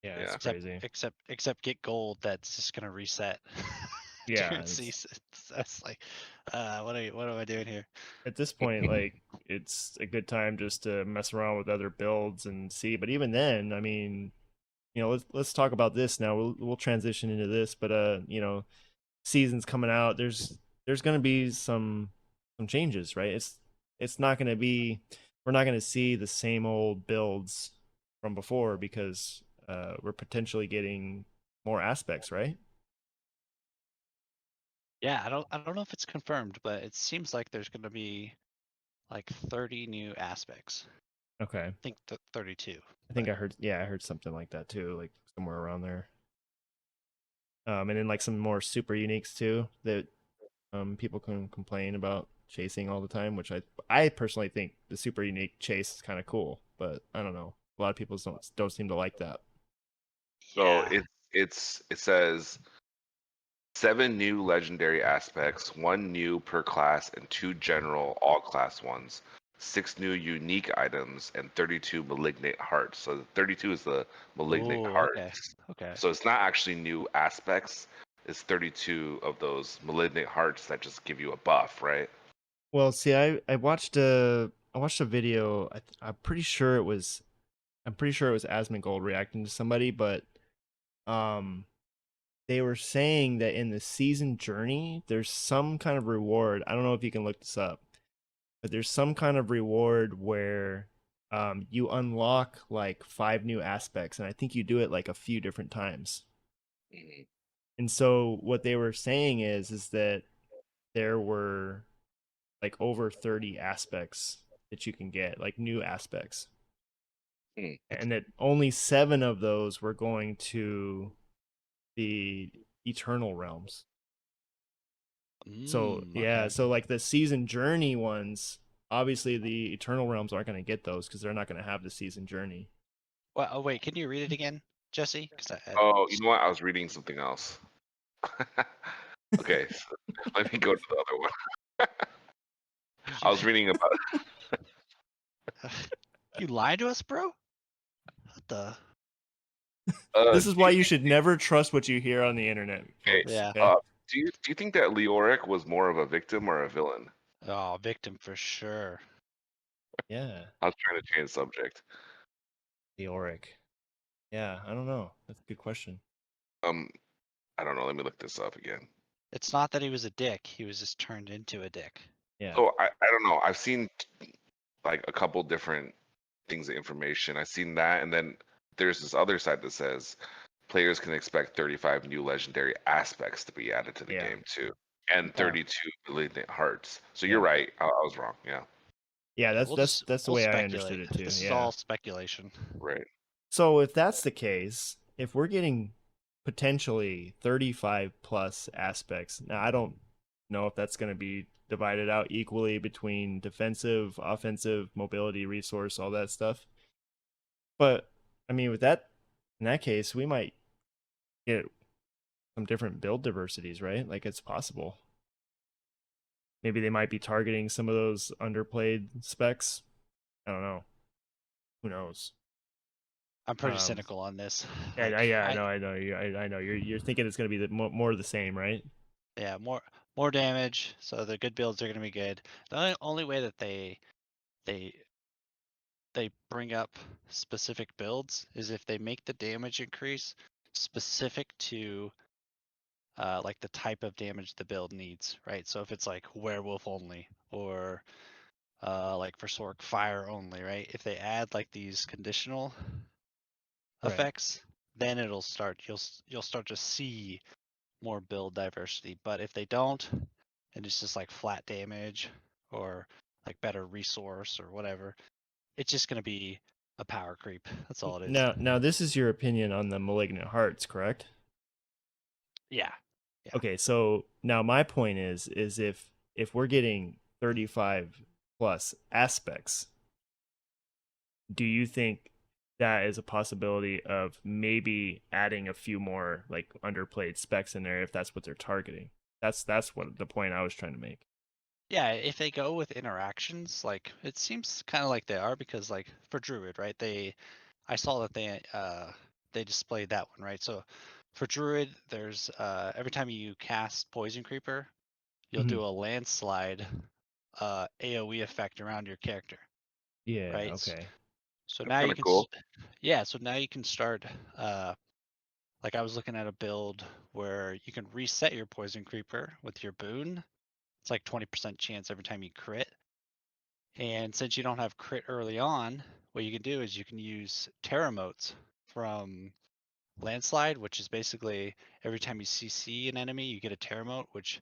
yeah, it's Yeah. crazy. except get gold. That's just gonna reset Yeah, during seasons. That's like, what am I doing here? at this point, like it's a good time just to mess around with other builds and see. But even then, I mean, let's talk about this now. We'll transition into this, but seasons coming out. There's gonna be some changes, right? It's not gonna be. We're not gonna see the same old builds from before because we're potentially getting more aspects, right? Yeah, I don't know if it's confirmed, but it seems like there's gonna be like 30 new aspects. Okay. I think 32. I think But I heard something like that too, like somewhere around there. And then like some more super uniques too that people can complain about chasing all the time, which I personally think the super unique chase is kind of cool, but I don't know. A lot of people don't seem to like that. So yeah, it says 7 new legendary aspects, 1 new per class, and 2 general all class ones. 6 new unique items and 32 malignant hearts. So 32 is the malignant Oh, okay. hearts. Okay. So it's not actually new aspects. It's 32 of those malignant hearts that just give you a buff, right? Well, see, I watched a video. I'm pretty sure it was Asmongold reacting to somebody, but um, they were saying that in the season journey, there's some kind of reward. I don't know if you can look this up, but there's some kind of reward where you unlock like 5 new aspects, and I think you do it like a few different times. Mhm. And so what they were saying is that there were like over 30 aspects that you can get, like new aspects. Hmm. And that only 7 of those were going to the eternal realms. So, yeah, Okay. so like the season journey ones, obviously the eternal realms aren't going to get those because they're not going to have the season journey. Well, oh wait, can you read it again, Jesse? Because Oh, you know what? I was reading something else. Okay, so let me go to the other one. I was reading about. you lied to us, bro. What the? This is Do why you you think? should never trust what you hear on the internet, Okay, folks, Yeah. okay? do you think that Leoric was more of a victim or a villain? Oh, victim for sure. Yeah, I was trying to change the subject. the Auric. Yeah, I don't know. That's a good question. Um, I don't know. Let me look this up again. It's not that he was a dick. He was just turned into a dick. Yeah. So I don't know. I've seen like a couple different things of information. I've seen that, and then there's this other side that says players can expect 35 new legendary aspects to be added to the Yeah. game too, and Yeah. 32 malignant hearts. So you're Yeah. right. I was wrong. Yeah. Yeah, Yeah, that's the we'll way I understood speculate. it too. This is Yeah. all speculation. Right. So if that's the case, if we're getting potentially 35 plus aspects, now I don't know if that's going to be divided out equally between defensive, offensive, mobility, resource, all that stuff. But I mean, with that, in that case, we might get some different build diversities, right? Like it's possible. Maybe they might be targeting some of those underplayed specs. I don't know. Who knows? I'm pretty Um, cynical on this. yeah, Like yeah, I know, I know. You're thinking it's gonna be more of the same, right? yeah, more damage. So the good builds are gonna be good. The only way that they they bring up specific builds is if they make the damage increase specific to like the type of damage the build needs, right? So if it's like werewolf only or like for Sork fire only, right? If they add like these conditional Right. effects, then it'll start. You'll start to see more build diversity. But if they don't, and it's just like flat damage or like better resource or whatever, it's just gonna be a power creep. That's all it is. Now this is your opinion on the malignant hearts, correct? Yeah. Yeah. Okay, so now my point is if we're getting 35 plus aspects, do you think that is a possibility of maybe adding a few more like underplayed specs in there if that's what they're targeting? That's what the point I was trying to make. Yeah, if they go with interactions, like it seems kind of like they are because like for Druid, right? I saw that they displayed that one, right? So for Druid, there's every time you cast Poison Creeper, you'll Mhm. do a landslide AoE effect around your character, Yeah, right? okay. So That's now kind you of can cool. yeah, so now you can start like I was looking at a build where you can reset your Poison Creeper with your boon. It's like 20% chance every time you crit. And since you don't have crit early on, what you can do is you can use terra motes from landslide, which is basically every time you CC an enemy, you get a terra mote, which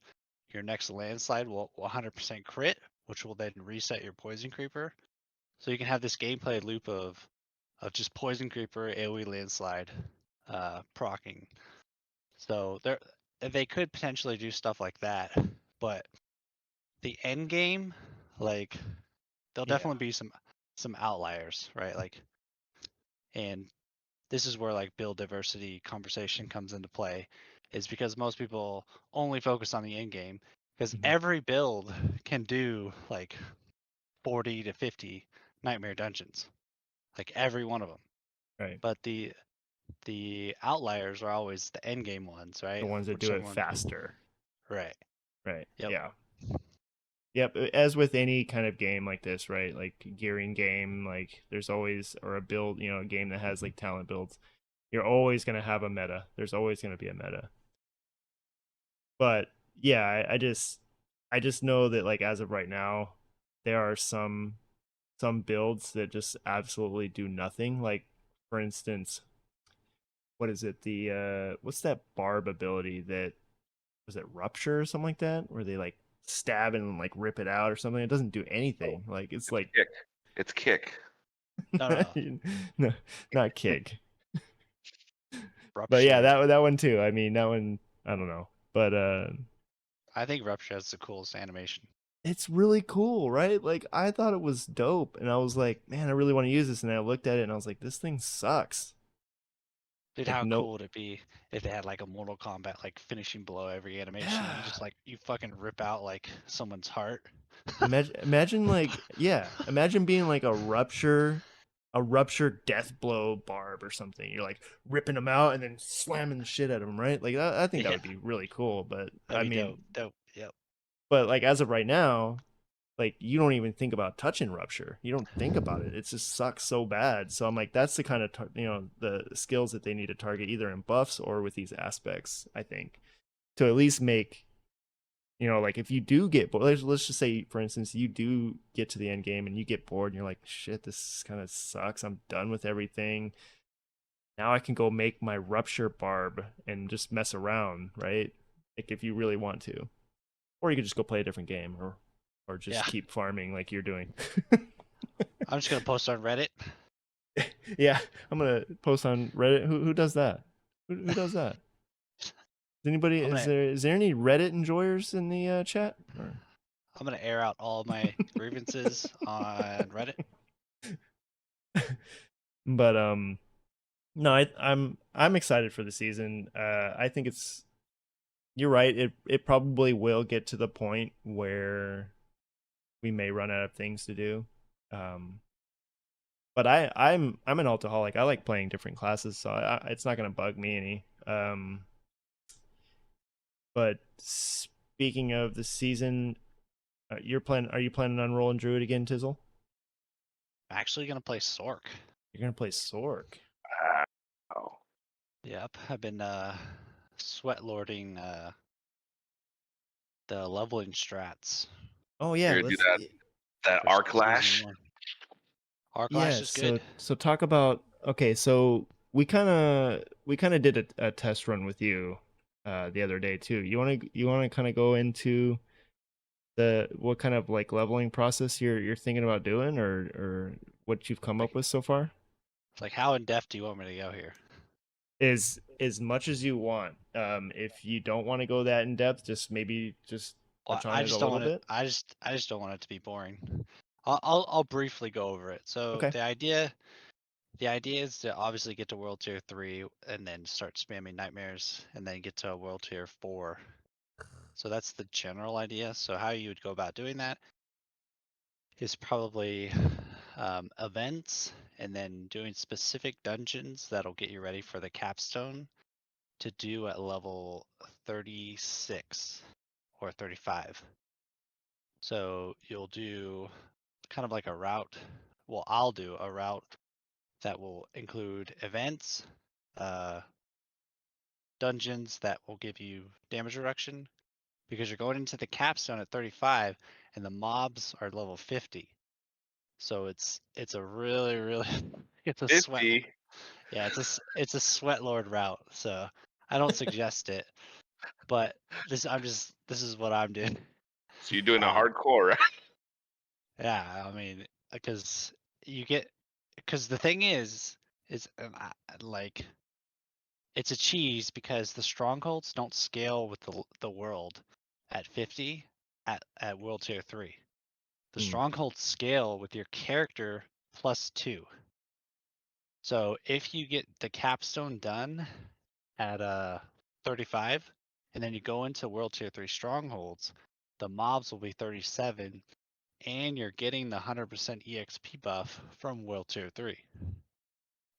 your next landslide will 100% crit, which will then reset your poison creeper. So you can have this gameplay loop of just poison creeper, AoE landslide, procking. So they could potentially do stuff like that, but the end game, like there'll Yeah. definitely be some outliers, right? Like, and this is where like build diversity conversation comes into play, is because most people only focus on the end game, because Mhm. every build can do like 40 to 50 nightmare dungeons, like every one of them. Right. But the outliers are always the end game ones, The right? ones that Which do it everyone, faster. right? Right. Yep. Yeah. Yep. As with any kind of game like this, right? Like gearing game, like there's always, or a build, a game that has like talent builds, you're always going to have a meta. There's always going to be a meta. But yeah, I just know that like as of right now, there are some builds that just absolutely do nothing. Like for instance, what is it? The what's that barb ability that was it rupture or something like that? Where they like stab and like rip it out or something. It doesn't do anything. Like it's It's like kick. It's kick. No. no, not kick. But yeah, Rupture. that one too. I mean, that one I don't know. But I think Rupture has the coolest animation. it's really cool, right? Like I thought it was dope and I was like, man, I really want to use this and I looked at it and I was like, this thing sucks. Dude, Like how no cool would it be if they had like a Mortal Kombat like finishing blow every animation? yeah. You just like you fucking rip out like someone's heart. Imagine like yeah, imagine being like a rupture death blow barb or something. You're like ripping them out and then slamming the shit at them, right? Like I think that Yeah, would be really cool. But that'd I be dope. mean, Dope. Yep. but like as of right now, like you don't even think about touching rupture. You don't think about it. It just sucks so bad. So I'm like, that's the kind of the skills that they need to target either in buffs or with these aspects. I think to at least make like if you do get bored, let's just say, for instance, you do get to the end game and you get bored and you're like, shit, this kind of sucks. I'm done with everything. Now I can go make my rupture barb and just mess around, right? Like if you really want to. Or you could just go play a different game or just Yeah. keep farming like you're doing. I'm just gonna post on Reddit. Yeah, I'm gonna post on Reddit. Who does that? Who does that? Is anybody? I'm gonna Is there any Reddit enjoyers in the chat? Or... I'm gonna air out all my grievances on Reddit. but no, I'm excited for the season. I think you're right. It probably will get to the point where we may run out of things to do. Um, but I'm an alcoholic. I like playing different classes, so it's not gonna bug me any. But speaking of the season, are you planning on rolling Druid again, Tizzle? I'm actually gonna play Sork. You're gonna play Sork. Wow. Yep. I've been sweat lording the leveling strats. Oh You're yeah, gonna do let's that for arc season lash. 1. Arc Lash yeah. is good. So talk about okay. So we kind of did a test run with you the other day too. You want to kind of go into the what kind of like leveling process you're thinking about doing or what you've come Like, up with so far? like how in depth do you want me to go here? Is as much as you want. If you don't want to go that in depth, just maybe just Well, touch on I it a just don't little want to. bit. I just don't want it to be boring. I'll briefly go over it. So Okay. the idea is to obviously get to World Tier 3 and then start spamming nightmares and then get to World Tier 4. So that's the general idea. So how you would go about doing that is probably events and then doing specific dungeons that'll get you ready for the capstone to do at level 36 or 35. So you'll do kind of like a route. Well, I'll do a route that will include events, uh, dungeons that will give you damage reduction because you're going into the capstone at 35 and the mobs are level 50. So it's a really it's a sweat. 50. Yeah, it's a sweat lord route. So I don't suggest it, but this is what I'm doing. So you're doing a Uh, hardcore, right? yeah, I mean, because because the thing is like it's a cheese because the strongholds don't scale with the world at 50 at world tier 3. The Hmm. strongholds scale with your character plus 2. So if you get the capstone done at 35, and then you go into World Tier 3 strongholds, the mobs will be 37, and you're getting the 100% EXP buff from World Tier 3.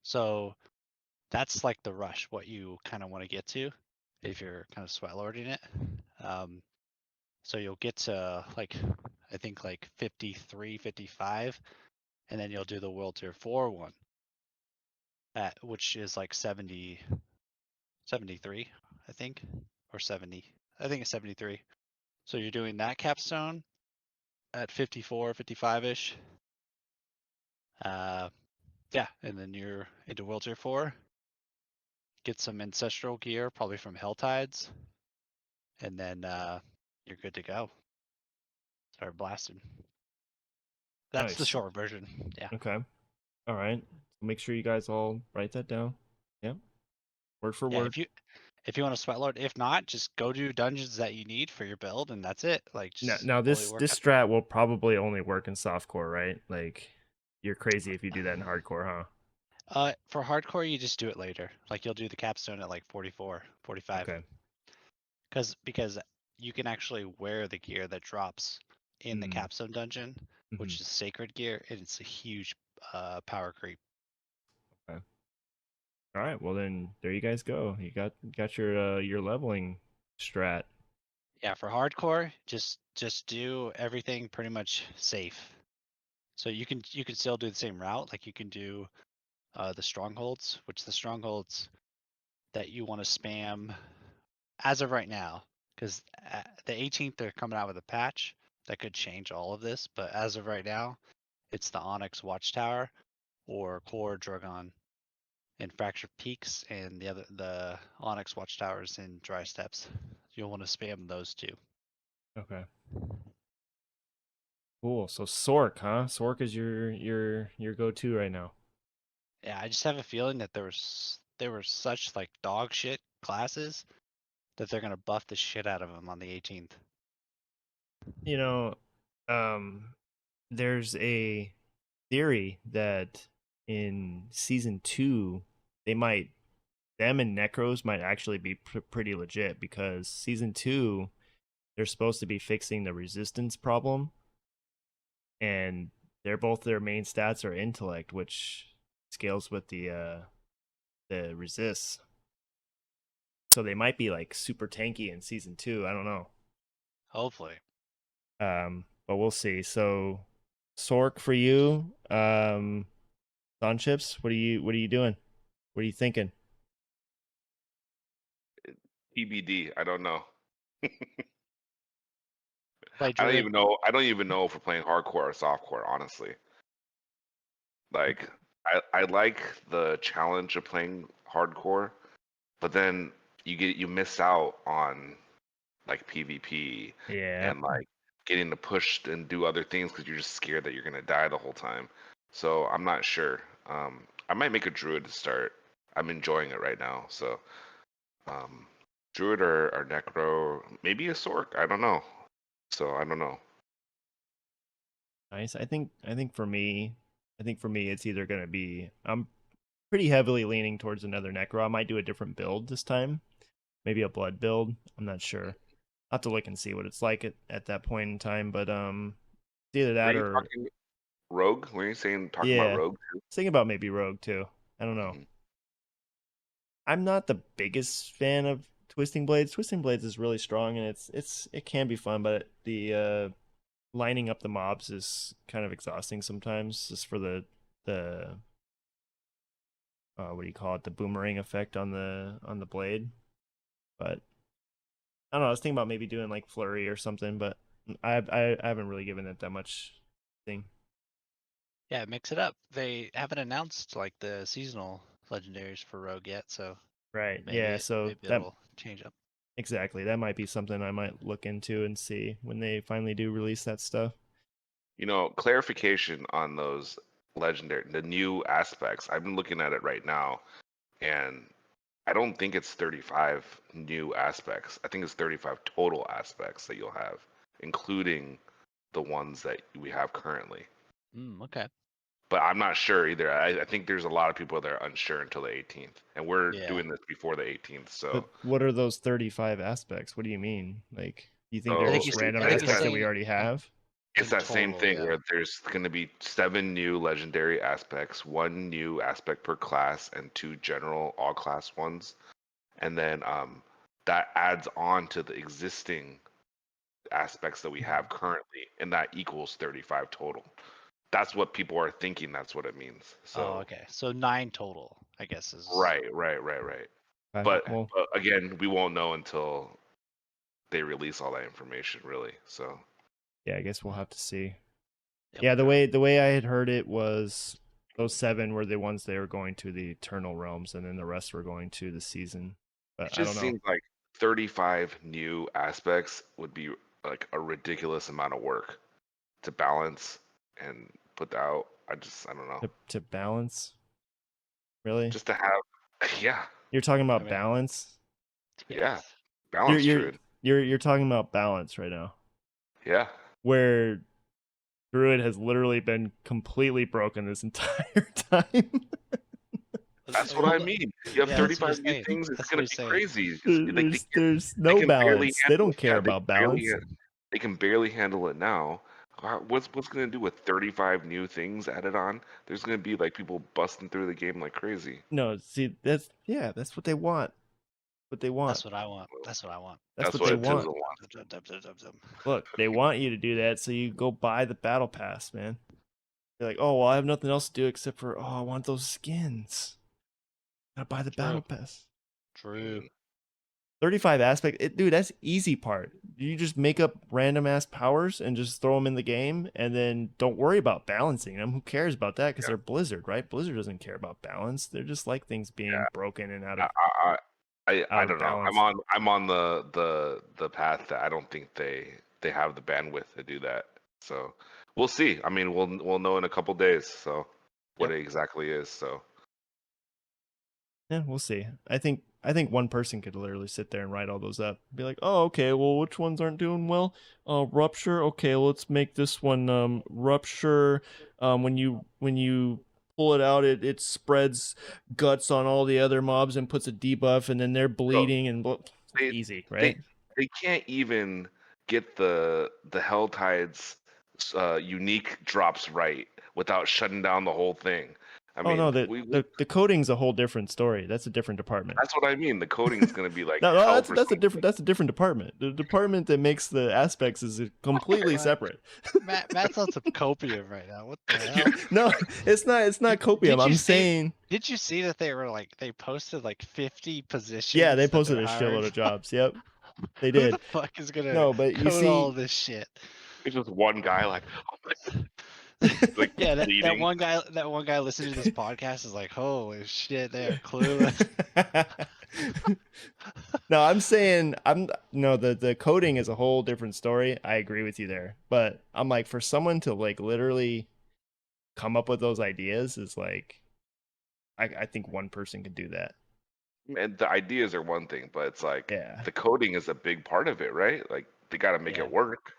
So that's like the rush, what you kind of want to get to if you're kind of sweat lording it. So you'll get to like, I think like 53, 55, and then you'll do the World Tier 4 one, which is like 70, 73, I think, or 70. I think it's 73. So you're doing that capstone at 54, 55-ish. Yeah, and then you're into World Tier 4. Get some ancestral gear, probably from Helltides, and then you're good to go. Start blasting. That's the Nice. short version. Yeah. Okay. All right. Make sure you guys all write that down. Yeah. Word for Yeah, word. if you want to sweat lord, if not, just go do dungeons that you need for your build, and that's it. Like just Now fully this work out. strat will probably only work in softcore, right? Like you're crazy if you do that in hardcore, huh? For hardcore, you just do it later. Like you'll do the capstone at like 44, 45. Okay. Because you can actually wear the gear that drops in the Mm. capstone dungeon, Mm-hmm. which is sacred gear, and it's a huge power creep. Okay. All right. Well then, there you guys go. You got your leveling strat. Yeah, for hardcore, just do everything pretty much safe. So you can still do the same route. Like you can do the strongholds, which the strongholds that you want to spam as of right now, because the 18th they're coming out with a patch that could change all of this. But as of right now, it's the Onyx Watchtower or Core Dragon in Fractured Peaks, and the Onyx Watchtowers in Dry Steppes. You'll want to spam those two. Okay. Cool. So Sork, huh? Sork is your go-to right now. Yeah, I just have a feeling that there were such like dog shit classes that they're gonna buff the shit out of them on the 18th. You know, um, there's a theory that in season 2 they might them and Necros might actually be pretty legit because season 2 they're supposed to be fixing the resistance problem, and they're both their main stats are intellect, which scales with the resists. So they might be like super tanky in season 2. I don't know. Hopefully. But we'll see. So Sork for you, Don Chips, what are you doing? What are you thinking? TBD. I don't know. Play I don't Druid. even know. I don't even know if we're playing hardcore or softcore. Honestly, like I like the challenge of playing hardcore, but then you miss out on like PvP Yeah. and like getting to push and do other things because you're just scared that you're gonna die the whole time. So I'm not sure. I might make a druid to start. I'm enjoying it right now. So um, druid or necro, maybe a sork. I don't know. So I don't know. Nice. I think for me, it's either gonna be I'm pretty heavily leaning towards another Necro. I might do a different build this time. Maybe a blood build. I'm not sure. I'll have to look and see what it's like at that point in time. But it's either Were that you or talking rogue? Were you saying talking about yeah. rogue? Thinking about maybe Rogue too. I don't know. Mm-hmm. I'm not the biggest fan of Twisting Blades. Twisting Blades is really strong and it can be fun, but the lining up the mobs is kind of exhausting sometimes just for the what do you call it, the boomerang effect on the blade. But I don't know, I was thinking about maybe doing like flurry or something, but I haven't really given it that much thing. Yeah, mix it up. They haven't announced like the seasonal legendaries for Rogue yet, so Right, yeah, maybe so maybe that it'll change up. exactly, that might be something I might look into and see when they finally do release that stuff. You know, clarification on those legendary, the new aspects. I've been looking at it right now, and I don't think it's 35 new aspects. I think it's 35 total aspects that you'll have, including the ones that we have currently. Okay. but I'm not sure either. I think there's a lot of people that are unsure until the 18th, and we're Yeah. doing this before the 18th. So, But what are those 35 aspects? What do you mean? Like, you think So, they're I think just he's. random I think he's aspects that we saying already have? it's that same total, thing yeah. where there's going to be 7 new legendary aspects, 1 new aspect per class, and 2 general all class ones, and then that adds on to the existing aspects that we have currently, and that equals 35 total. That's what people are thinking. That's what it means. So Oh, okay. So 9 total, I guess is. right. But, Okay. Well, but again, we won't know until they release all that information, really. So yeah, I guess we'll have to see. Yep. Yeah, the way I had heard it was those 7 were the ones they were going to the Eternal Realms, and then the rest were going to the season. it But I don't just know. seems like 35 new aspects would be like a ridiculous amount of work to balance and put out. I don't know. To balance, really? Just to have, yeah, You're talking about mean, balance? yeah, Yes. balance, You're Druid. you're talking about balance right now, Yeah, where Druid has literally been completely broken this entire time. that's what I mean. You have Yeah, that's what 35 he's new saying. things. It's That's gonna what he's be saying. crazy. There's They no can barely balance. They handle don't it. care Yeah, about balance. they can barely handle it now. What's gonna do with 35 new things added on? There's gonna be like people busting through the game like crazy. No, see, that's what they want. What they want. That's what I want. That's what I want. That's That's what what they a want. Tizzle wants. Dum, dum, dum, dum, dum. Look, they want you to do that, so you go buy the battle pass, man. You're like, oh well, I have nothing else to do except for I want those skins. Gotta buy the battle True. pass. True. 35 aspect, dude, that's easy part. You just make up random ass powers and just throw them in the game, and then don't worry about balancing them. Who cares about that? Because Yeah. they're Blizzard, right? Blizzard doesn't care about balance. They're just like things being broken and out I of I out I of don't know. balance. I'm on the path that I don't think they have the bandwidth to do that. So we'll see. I mean, we'll know in a couple days. So what Yep. it exactly is. So Yeah, we'll see. I think one person could literally sit there and write all those up. Be like, oh, okay, well, which ones aren't doing well? Rupture. Okay, let's make this one rupture. When you pull it out, it spreads guts on all the other mobs and puts a debuff, and then they're so bleeding and they easy, they right? they can't even get the Helltide's unique drops right without shutting down the whole thing. I Oh no, mean, the coding's a whole different story. That's a different department. that's what I mean. The coding is going to be like No, hell for some. that's a different department. The department that makes the aspects is completely separate. Matt's on some copium right now. What the hell? No, it's not copium. I'm saying, Did you see that they posted like 50 positions? yeah, they that posted they're a hiring shitload of for? jobs. Yep, they Who the did. fuck is gonna No, but you code all see, this shit? It's just one guy like, oh my, like Yeah, that bleeding. one guy listening to this podcast is like, holy shit, they are clueless. no, I'm saying I'm no the coding is a whole different story. I agree with you there, but I'm like for someone to like literally come up with those ideas is like, I think one person could do that. And the ideas are one thing, but it's like Yeah. the coding is a big part of it, right? Like they got to make Yeah. it work,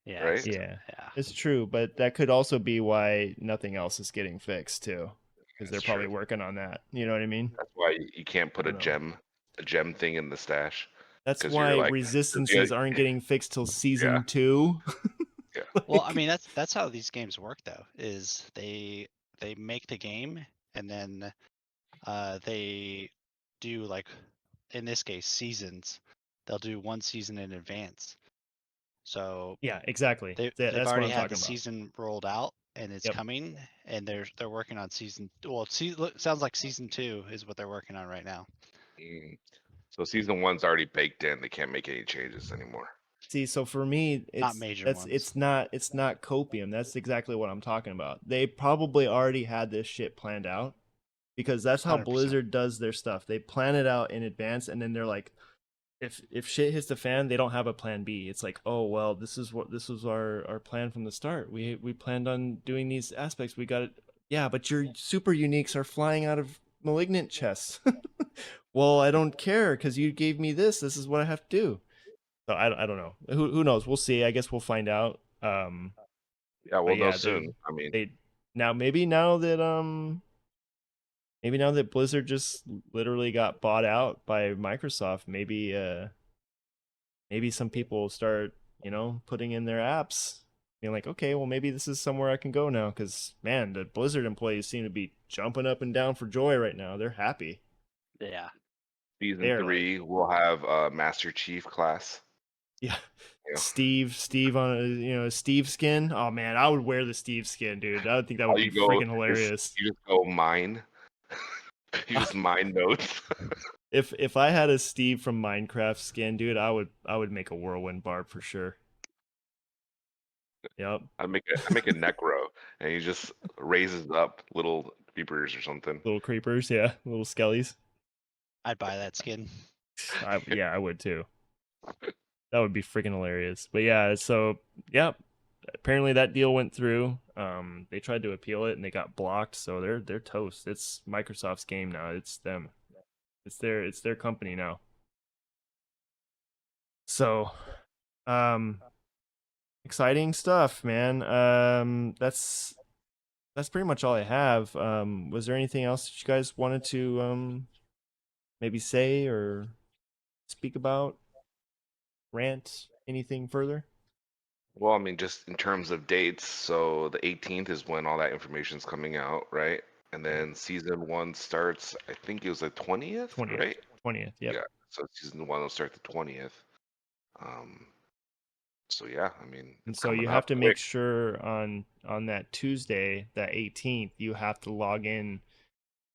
Yeah, right? Yeah, yeah. it's true, but that could also be why nothing else is getting fixed too, because they're That's probably true. working on that. You know what I mean? That's why you can't put I don't know. a gem thing in the stash That's because you're why like, resistances aren't getting fixed till yeah, season 2. yeah. Well, I mean that's how these games work though. Is they make the game and then they do like in this case seasons. They'll do one season in advance. So Yeah, exactly. they've That's what already I'm had the talking about. season rolled out and it's Yep. coming and they're working on season. Well, sounds like season 2 is what they're working on right now. Mm. So season 1's already baked in. They can't make any changes anymore. See, so for me, Not major ones. it's not copium. That's exactly what I'm talking about. They probably already had this shit planned out because that's how 100%. Blizzard does their stuff. They plan it out in advance, and then they're like, if shit hits the fan, they don't have a plan B. It's like, oh well, this was our plan from the start. We planned on doing these aspects. We got it. Yeah, but your super uniques are flying out of malignant chests. Well, I don't care because you gave me this. This is what I have to do. So I don't know. Who knows? We'll see. I guess we'll find out. Yeah, But we'll know yeah, soon. I mean, they Now maybe now that Blizzard just literally got bought out by Microsoft, maybe some people start, putting in their apps, being like, okay, well, maybe this is somewhere I can go now. Because, man, the Blizzard employees seem to be jumping up and down for joy right now. They're happy. Yeah. Season They're like, 3, we'll have a Master Chief class. yeah, You know, Steve on a Steve skin. Oh man, I would wear the Steve skin, dude. I would think that would all be you go freaking is hilarious. you just go mine. You just mine nodes. If I had a Steve from Minecraft skin, dude, I would make a whirlwind barb for sure. Yep, I make a necro, and he just raises up little creepers or something. little creepers, yeah, little skellies. I'd buy that skin. Yeah, I would too. That would be freaking hilarious. But yeah, so yeah, apparently that deal went through. They tried to appeal it and they got blocked, so they're toast. It's Microsoft's game now. It's them. It's their company now. So, um, exciting stuff, man. That's pretty much all I have. Was there anything else that you guys wanted to maybe say or speak about? Rant? Anything further? Well, I mean, just in terms of dates, so the 18th is when all that information's coming out, right? And then season 1 starts, I think it was the 20th, 20th. right? 20th. Yep. Yeah. So season 1 will start the 20th. Um, so yeah, I mean, And it's so you coming have up to make quick. sure on that Tuesday, that 18th, you have to log in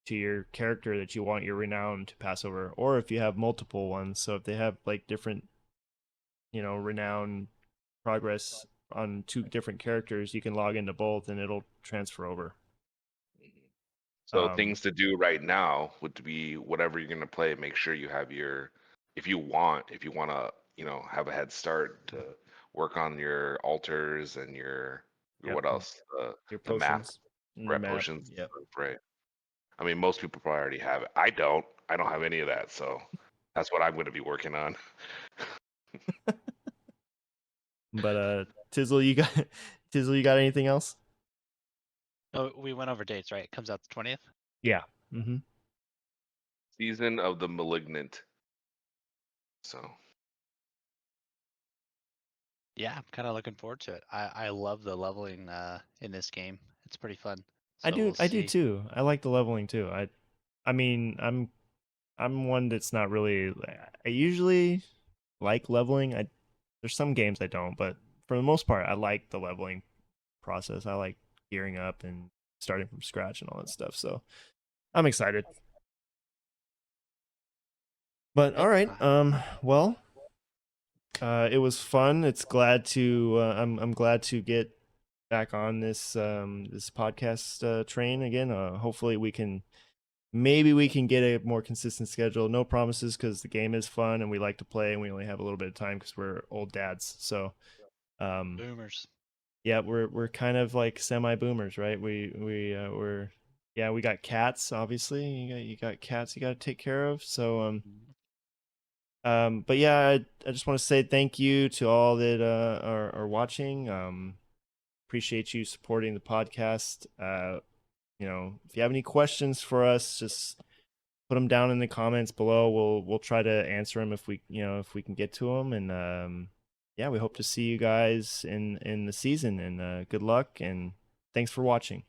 to your character that you want your renown to pass over, or if you have multiple ones. So if they have like different, renown progress on two different characters, you can log into both and it'll transfer over. So Um, things to do right now would be whatever you're gonna play. Make sure you have your, if you want to, have a head start to work on your altars and your yep, what else? your The math potions and your rep map. potions, Yep. right? I mean, most people probably already have it. I don't. I don't have any of that, so that's what I'm going to be working on. But Tizzle, you got Tizzle, you got anything else? Oh, we went over dates, right? It comes out the 20th. Yeah. Mm-hmm. Season of the Malignant. So Yeah, I'm kind of looking forward to it. I love the leveling in this game. It's pretty fun. I So do we'll I do see. too. I like the leveling too. I mean, I'm one that's not really. I usually like leveling. There's some games I don't, but for the most part, I like the leveling process. I like gearing up and starting from scratch and all that stuff. So I'm excited. But all Yep. right, well, it was fun. I'm glad to get back on this podcast train again. Hopefully maybe we can get a more consistent schedule. No promises because the game is fun and we like to play and we only have a little bit of time because we're old dads. So, Boomers. yeah, we're kind of like semi boomers, right? We're yeah, we got cats. Obviously, you got cats you got to take care of. So but yeah, I just want to say thank you to all that are watching. Appreciate you supporting the podcast. If you have any questions for us, just put them down in the comments below. We'll try to answer them if we can get to them. And yeah, we hope to see you guys in the season. And good luck and thanks for watching.